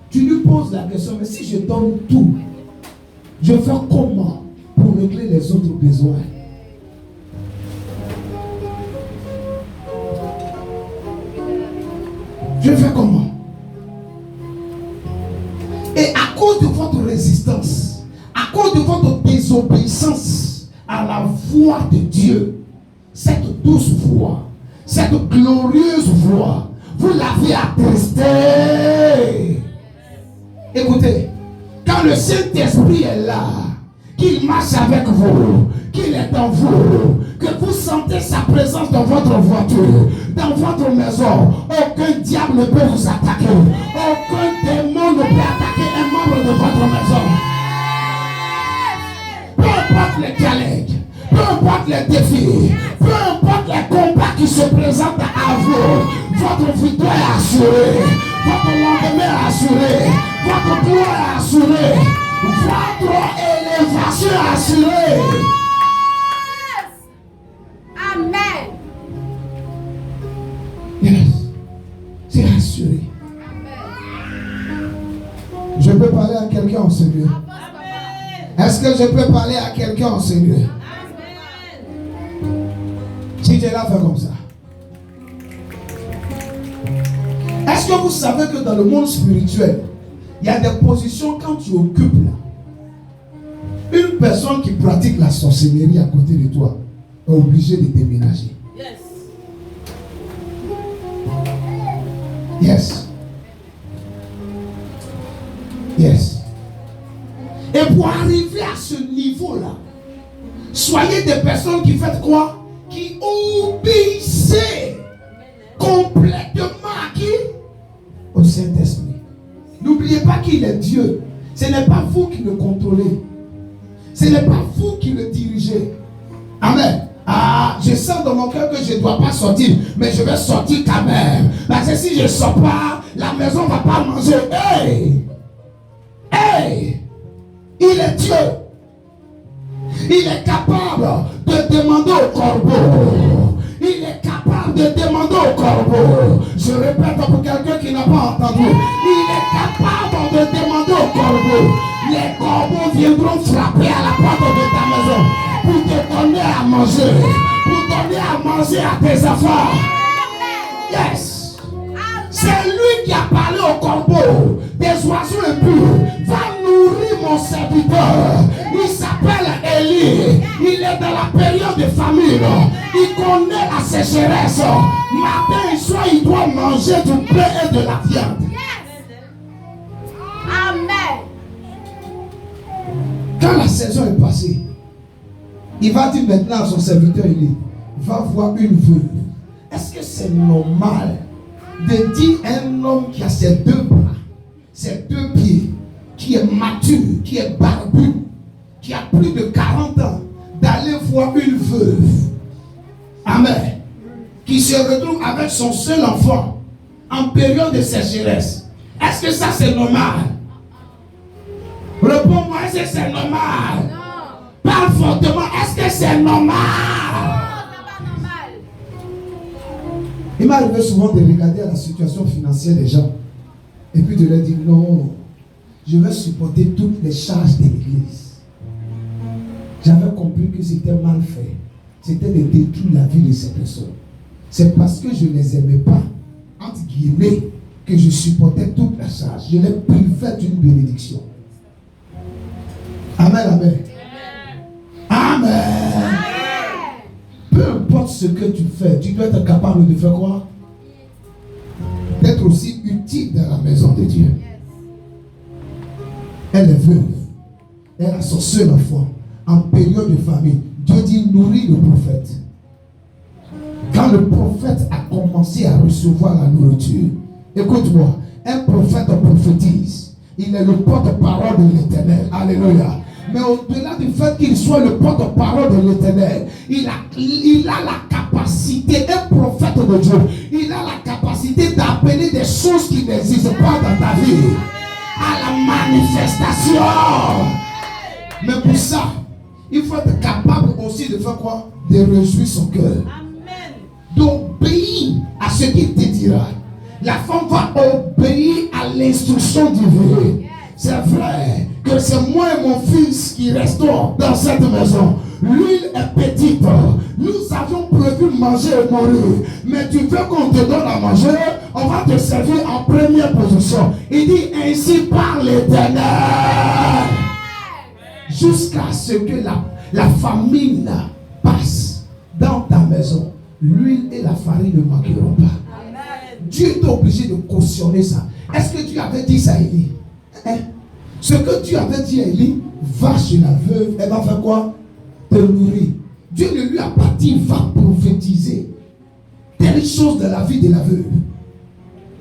Tu lui poses la question, mais si je donne tout, je vais faire comment pour régler les autres besoins? Je vais faire comment? Et à cause de votre résistance, à cause de votre désobéissance à la voix de Dieu, cette douce voix, cette glorieuse voix, vous l'avez attristée. Écoutez, quand le Saint-Esprit est là, qu'il marche avec vous, qu'il est en vous, que vous sentez sa présence dans votre voiture, dans votre maison, aucun diable ne peut vous attaquer, aucun démon ne peut attaquer un membre de votre maison. Peu importe les challenges, peu importe les défis, peu importe les combats qui se présentent à vous, votre victoire est assurée, votre lendemain est assuré, votre gloire est assurée, votre élévation est assurée. Amen. Yes. C'est assuré. Je peux parler à quelqu'un en ce lieu? Est-ce que je peux parler à quelqu'un en ce lieu? Si tu es là, fais comme ça. Est-ce que vous savez que dans le monde spirituel, il y a des positions quand tu occupes là, une personne qui pratique la sorcellerie à côté de toi est obligée de déménager. Yes. Yes. Et pour arriver à ce niveau-là, soyez des personnes qui faites quoi? Qui obéissez complètement à qui? Au Saint-Esprit. N'oubliez pas qu'il est Dieu. Ce n'est pas vous qui le contrôlez. Ce n'est pas vous qui le dirigez. Amen. Ah, je sens dans mon cœur que je ne dois pas sortir, mais je vais sortir quand même. Parce que si je ne sors pas, la maison ne va pas manger. Hey! Hey! Il est Dieu. Il est capable de demander au corbeau. Il est capable de demander au corbeau. Je répète pour quelqu'un qui n'a pas entendu. Il est capable de demander au corbeau. Les corbeaux viendront frapper à la porte de ta maison pour te donner à manger. Pour donner à manger à tes enfants. Yes. C'est lui qui a parlé au corbeau. Des oiseaux impurs. Va nourrir mon serviteur. Il s'appelle Élie. Il est dans la période de famine. Il connaît la sécheresse. Matin et soir, il doit manger du pain et de la viande. Amen. Quand la saison est passée, il va dire maintenant à son serviteur Élie, va voir une veuve. Est-ce que c'est normal de dire à un homme qui a ses deux bras, ses deux pieds, qui est mature, qui est barbu, qui a plus de 40 ans, d'aller voir une veuve? Amen. Qui se retrouve avec son seul enfant en période de sécheresse. Est-ce que ça c'est normal? Réponds-moi, est-ce que c'est normal? Non. Parle fortement, est-ce que c'est normal? Non, c'est pas normal. Il m'arrivait souvent de regarder la situation financière des gens et puis de leur dire non, je vais supporter toutes les charges de l'église. J'avais compris que c'était mal fait. C'était de détruire la vie de ces personnes. C'est parce que je ne les aimais pas, entre guillemets, que je supportais toute la charge. Je les privais d'une bénédiction. Amen, amen. Amen. Amen. Peu importe ce que tu fais, tu dois être capable de faire quoi? D'être aussi utile dans la maison de Dieu. Elle est veuve. Elle a son seul enfant. En période de famine, Dieu dit nourris le prophète. Quand le prophète a commencé à recevoir la nourriture, Écoute-moi, un prophète prophétise. Il est le porte-parole de l'Éternel. Alléluia. Mais au-delà du fait qu'il soit le porte-parole de l'Éternel, il a la capacité, un prophète de Dieu, il a la capacité d'appeler des choses qui n'existent pas dans ta vie à la manifestation. Mais pour ça, il faut être capable aussi de faire quoi? De réjouir son cœur. D'obéir à ce qu'il te dira. La femme va obéir à l'instruction divine. C'est vrai que c'est moi et mon fils qui restons dans cette maison. L'huile est petite. Nous avions prévu manger et mourir. Mais tu veux qu'on te donne à manger? On va te servir en première position. Il dit ainsi par l'Éternel. Jusqu'à ce que la famine passe dans ta maison. L'huile et la farine ne manqueront pas. Amen. Dieu est obligé de cautionner ça. Est-ce que Dieu avait dit ça à Élie? Ce que Dieu avait dit à Élie, va chez la veuve, elle va faire quoi? Te nourrir. Dieu ne lui a pas dit, va prophétiser telle chose de la vie de la veuve.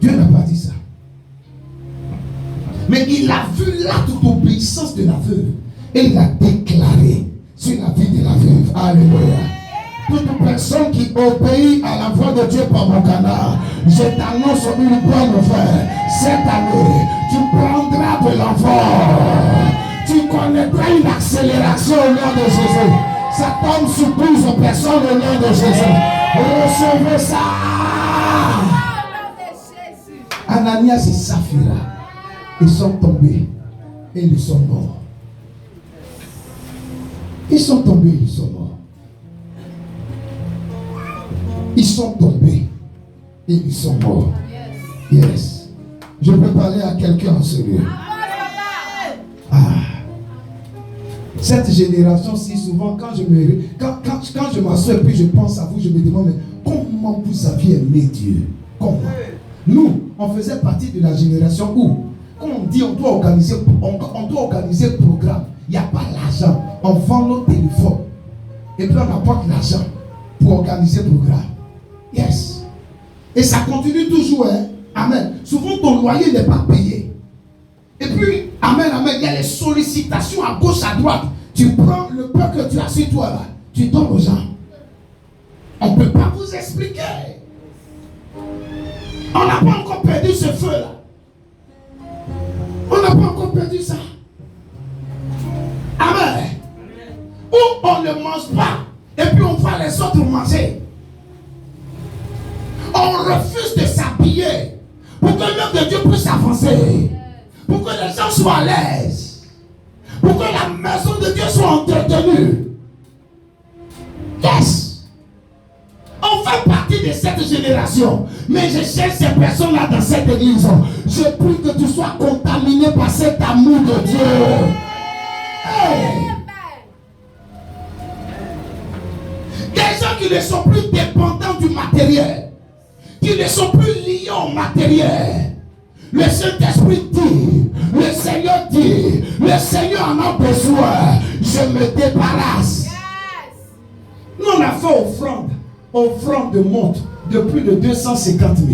Dieu n'a pas dit ça. Mais il a vu l'acte d'obéissance de la veuve et il a déclaré sur la vie de la veuve. Alléluia. Toute personne qui obéit à la voix de Dieu par mon canal, je t'annonce une bonne nouvelle. Cette année, tu prendras de l'enfant. Tu connaîtras une accélération au nom de Jésus. Ça tombe sur 12 personnes au nom de Jésus. Recevez ça. Ananias et Saphira, ils sont tombés et ils sont morts. Ils sont tombés, ils sont morts. Ils sont tombés et ils sont morts. Yes. Je peux parler à quelqu'un en ce lieu. Cette génération, si souvent, quand je m'assois et puis je pense à vous, je me demande, mais comment vous aviez aimé Dieu? Comment? Nous, on faisait partie de la génération où, quand on dit on doit organiser le programme, il n'y a pas l'argent. On vend nos téléphones et puis on apporte l'argent pour organiser le programme. Yes. Et ça continue toujours. Hein? Amen. Souvent ton loyer n'est pas payé. Et puis, amen, amen, il y a les sollicitations à gauche, à droite. Tu prends le peu que tu as sur toi là, tu donnes aux gens. On ne peut pas vous expliquer. On n'a pas encore perdu ce feu là. On n'a pas encore perdu ça. Amen. Ou on ne mange pas et puis on va les autres manger. On refuse de s'habiller pour que l'œuvre de Dieu puisse avancer. Pour que les gens soient à l'aise. Pour que la maison de Dieu soit entretenue. Yes. On fait partie de cette génération. Mais je cherche ces personnes-là dans cette église. Je prie que tu sois contaminé par cet amour de Dieu. Hey. Des gens qui ne sont plus dépendants du matériel. Qui ne sont plus liés au matériel. Le Saint-Esprit dit, le Seigneur dit, le Seigneur en a besoin, je me débarrasse. Yes. Nous on a fait offrande de montre de plus de 250 000.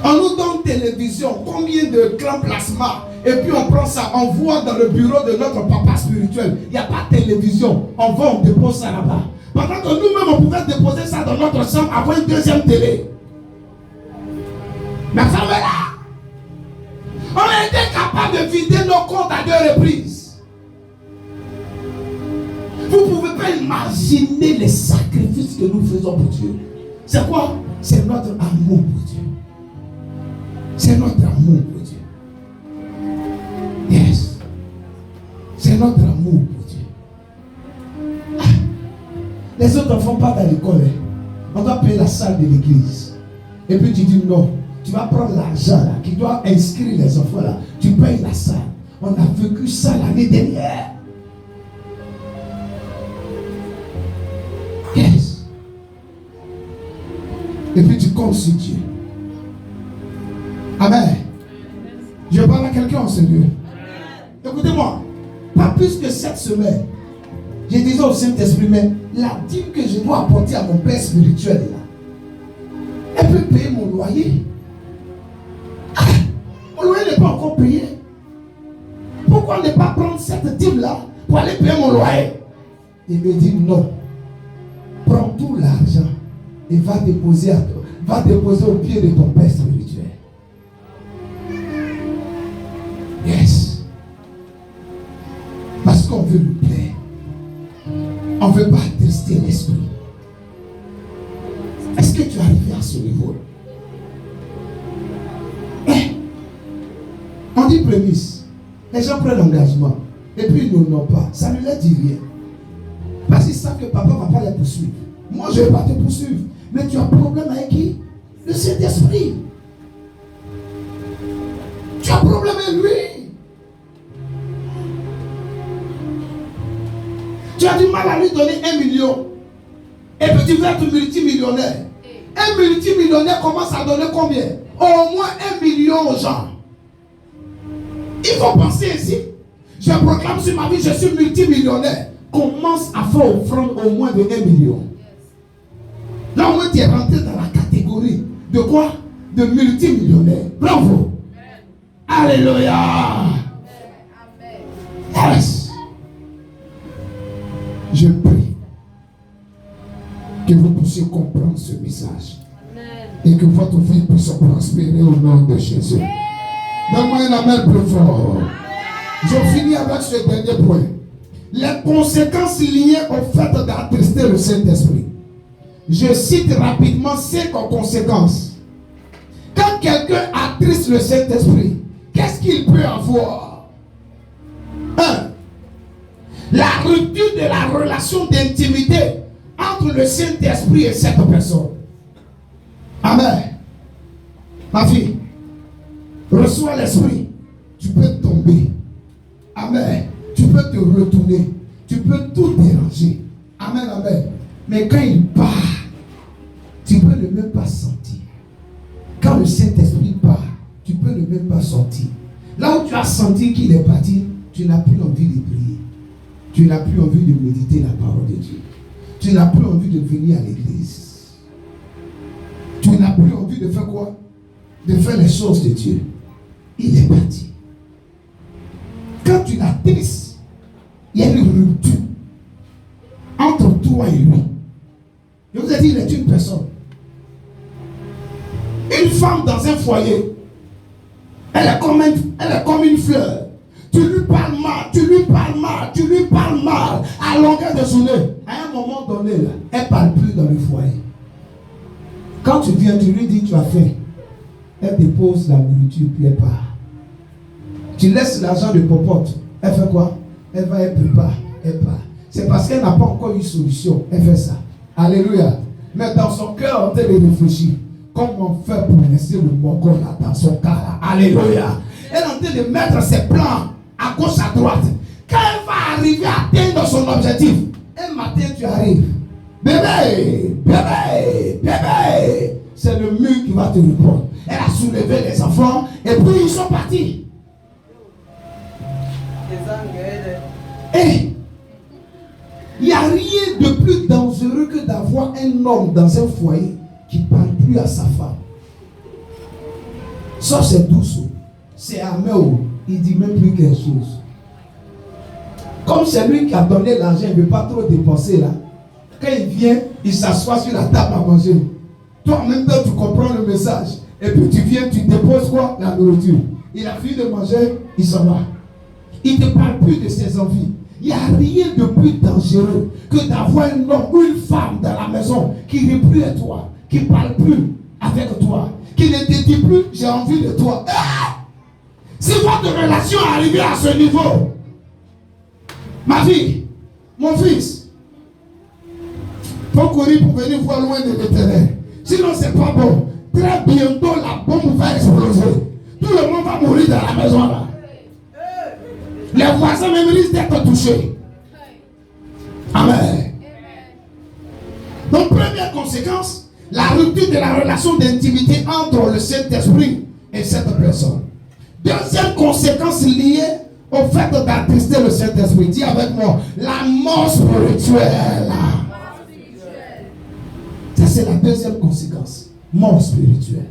On nous donne télévision, combien de clans plasma, et puis on prend ça, on voit dans le bureau de notre papa spirituel, il n'y a pas de télévision, on va, on dépose ça là-bas. Pendant que nous-mêmes on pouvait déposer ça dans notre chambre, avoir une deuxième télé. Mais ça va là. On a été capable de vider nos comptes à 2 reprises. Vous ne pouvez pas imaginer les sacrifices que nous faisons pour Dieu. C'est quoi? C'est notre amour pour Dieu. C'est notre amour pour Dieu. Yes. C'est notre amour pour Dieu. Les autres ne font pas dans l'école. On doit payer la salle de l'église. Et puis tu dis non. Tu vas prendre l'argent là, qui doit inscrire les enfants là. Tu payes la salle. On a vécu ça l'année dernière. Yes. Et puis tu comptes sur Dieu. Amen. Je parle à quelqu'un en ce lieu. Écoutez-moi. Pas plus que cette semaine. Je disais au Saint-Esprit, mais la dîme que je dois apporter à mon père spirituel là. elle peut payer mon loyer. Mon loyer n'est pas encore payé. Pourquoi ne pas prendre cette dîme-là pour aller payer mon loyer? Il me dit non. Prends tout l'argent et va déposer au pied de ton Père spirituel. Yes. Parce qu'on veut lui plaire. On ne veut pas attrister l'esprit. Est-ce que tu es arrivé à ce niveau? On dit prémisse. Les gens prennent l'engagement. Et puis ils n'ont pas. Ça ne leur dit rien. Parce qu'ils savent que papa ne va pas les poursuivre. Moi, je ne vais pas te poursuivre. Mais tu as un problème avec qui? Le Saint-Esprit. Tu as un problème avec lui. Tu as du mal à lui donner 1 million. Et puis tu veux être multimillionnaire. 1 multimillionnaire commence à donner combien? Au moins 1 million aux gens. Il faut penser ici. Je proclame sur ma vie, je suis multimillionnaire. Commence à faire offrande au moins de 1 million. Là, au moins, tu es rentré dans la catégorie de quoi? De multimillionnaire. Bravo. Alléluia. Yes. Je prie que vous puissiez comprendre ce message. Et que votre vie puisse prospérer au nom de Jésus. Donne-moi un amen plus fort. Je finis avec ce dernier point. Les conséquences liées au fait d'attrister le Saint-Esprit. Je cite rapidement 5 conséquences. Quand quelqu'un attriste le Saint-Esprit, qu'est-ce qu'il peut avoir? 1. La rupture de la relation d'intimité entre le Saint-Esprit et cette personne. Amen. Ma fille, reçois l'Esprit. Tu peux tomber. Amen. Tu peux te retourner. Tu peux tout déranger. Amen, amen. Mais quand il part, tu ne peux ne même pas sentir. Quand le Saint-Esprit part, tu ne peux ne même pas sentir. Là où tu as senti qu'il est parti, tu n'as plus envie de prier. Tu n'as plus envie de méditer la parole de Dieu. Tu n'as plus envie de venir à l'église. Tu n'as plus envie de faire quoi? De faire les choses de Dieu. Il est parti. Quand tu l'attristes, il y a une rupture entre toi et lui. Je vous ai dit, il est une personne. Une femme dans un foyer, elle est comme une fleur. Tu lui parles mal, tu lui parles mal, tu lui parles mal à longueur de journée. À un moment donné, là, elle ne parle plus dans le foyer. Quand tu viens, tu lui dis tu as faim. Elle dépose la nourriture puis elle part. Tu laisses l'argent de popote. Elle fait quoi? Elle va, elle prépare, elle part. C'est parce qu'elle n'a pas encore eu solution. Elle fait ça. Alléluia. Mais dans son cœur, en train de réfléchir. Comment faire pour laisser le mongol là dans son cas là? Alléluia. Elle est en train de mettre ses plans à gauche, à droite. Quand elle va arriver à atteindre son objectif, un matin tu arrives. Bébé, bébé, bébé. C'est le mur qui va te répondre. Elle a soulevé les enfants et puis ils sont partis. Et il n'y a rien de plus dangereux que d'avoir un homme dans un foyer qui ne parle plus à sa femme. Ça c'est douce. C'est amer. Il ne dit même plus quelque chose. Comme c'est lui qui a donné l'argent, il ne veut pas trop dépenser là. Quand il vient, il s'assoit sur la table à manger. Toi en même temps tu comprends le message. Et puis tu viens, tu déposes quoi? La nourriture. Il a fini de manger, il s'en va. Il ne te parle plus de ses envies. Il n'y a rien de plus dangereux que d'avoir un homme ou une femme dans la maison qui ne rit plus à toi, qui ne parle plus avec toi, qui ne te dit plus j'ai envie de toi. Ah! Si votre relation est arrivée à ce niveau, ma fille, mon fils, faut courir pour venir voir loin de l'Éternel. Sinon c'est pas bon. Très bientôt la bombe va exploser. Tout le monde va mourir dans la maison là. Les voisins même risquent d'être touchés. Amen. Donc première conséquence, la rupture de la relation d'intimité entre le Saint-Esprit et cette personne. Deuxième conséquence liée au fait d'attrister le Saint-Esprit. Dis avec moi, la mort spirituelle. Ça c'est la deuxième conséquence. Mort spirituelle.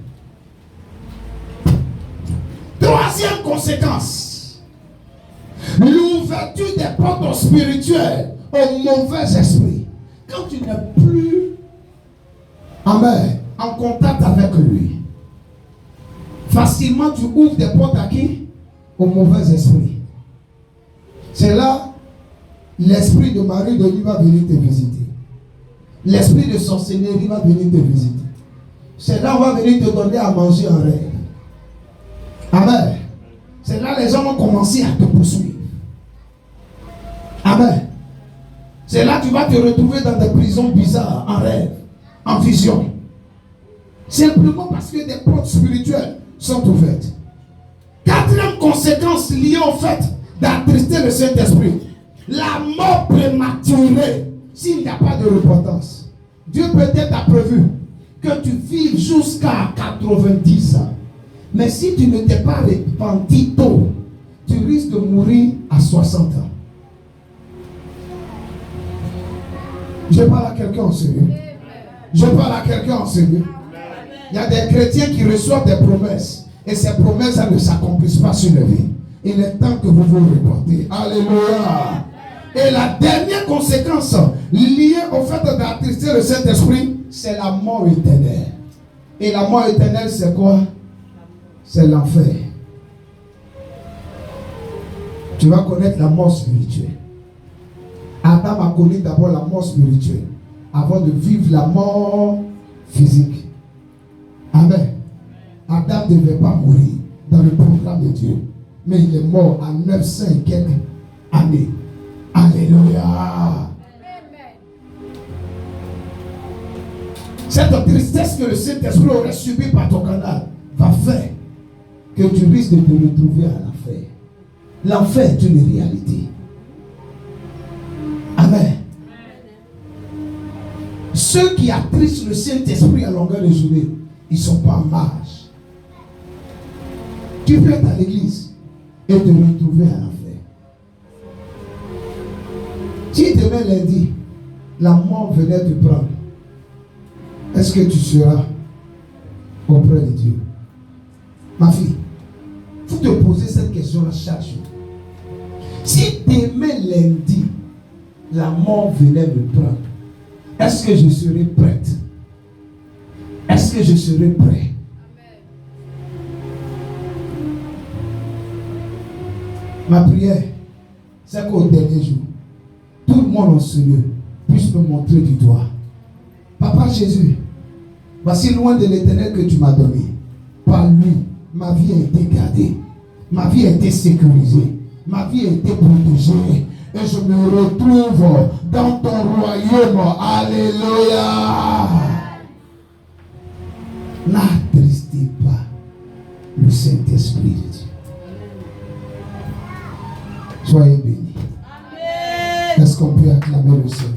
Troisième conséquence, l'ouverture des portes spirituelles au mauvais esprit. Quand tu n'es plus, amen, en contact avec lui, facilement tu ouvres des portes à qui? Au mauvais esprit. C'est là l'esprit de Marie de lui va venir te visiter. L'esprit de sorcellerie va venir te visiter. C'est là où on va venir te donner à manger en rêve. Amen. C'est là les gens vont commencer à te poursuivre. Amen. C'est là que tu vas te retrouver dans des prisons bizarres, en rêve, en vision. Simplement parce que des portes spirituelles sont ouvertes. Quatrième conséquence liée au fait d'attrister le Saint-Esprit. La mort prématurée, s'il n'y a pas de repentance. Dieu peut-être a prévu que tu vives jusqu'à 90 ans. Mais si tu ne t'es pas repenti tôt, tu risques de mourir à 60 ans. Je parle à quelqu'un en sérieux. Je parle à quelqu'un en sérieux. Il y a des chrétiens qui reçoivent des promesses. Et ces promesses ne s'accomplissent pas sur la vie. Il est temps que vous vous reportez. Alléluia. Et la dernière conséquence liée au fait d'attrister le Saint-Esprit, c'est la mort éternelle. Et la mort éternelle, c'est quoi? C'est l'enfer. Tu vas connaître la mort spirituelle. Adam a connu d'abord la mort spirituelle avant de vivre la mort physique. Amen. Adam ne devait pas mourir dans le programme de Dieu. Mais il est mort à 900 et quelques années. Alléluia. Cette tristesse que le Saint-Esprit aurait subie par ton canal va faire que tu risques de te retrouver à l'enfer. L'enfer est une réalité. Amen. Ceux qui attristent le Saint-Esprit à longueur de journée, ils ne sont pas en marge. Tu peux être à l'église et te retrouver à l'enfer. Si demain lundi, la mort venait te prendre, est-ce que tu seras auprès de Dieu? Ma fille, il faut te poser cette question-là chaque jour. Si demain lundi, la mort venait me prendre, est-ce que je serai prête? Est-ce que je serai prêt? Ma prière, c'est qu'au dernier jour, tout le monde en ce lieu puisse me montrer du doigt. Papa Jésus, voici loin de l'Éternel que tu m'as donné. Par lui, ma vie a été gardée. Ma vie a été sécurisée. Ma vie a été protégée. Et je me retrouve dans ton royaume. Alléluia. N'attristez pas le Saint-Esprit de Dieu. Soyez bénis. Est-ce qu'on peut acclamer le Seigneur?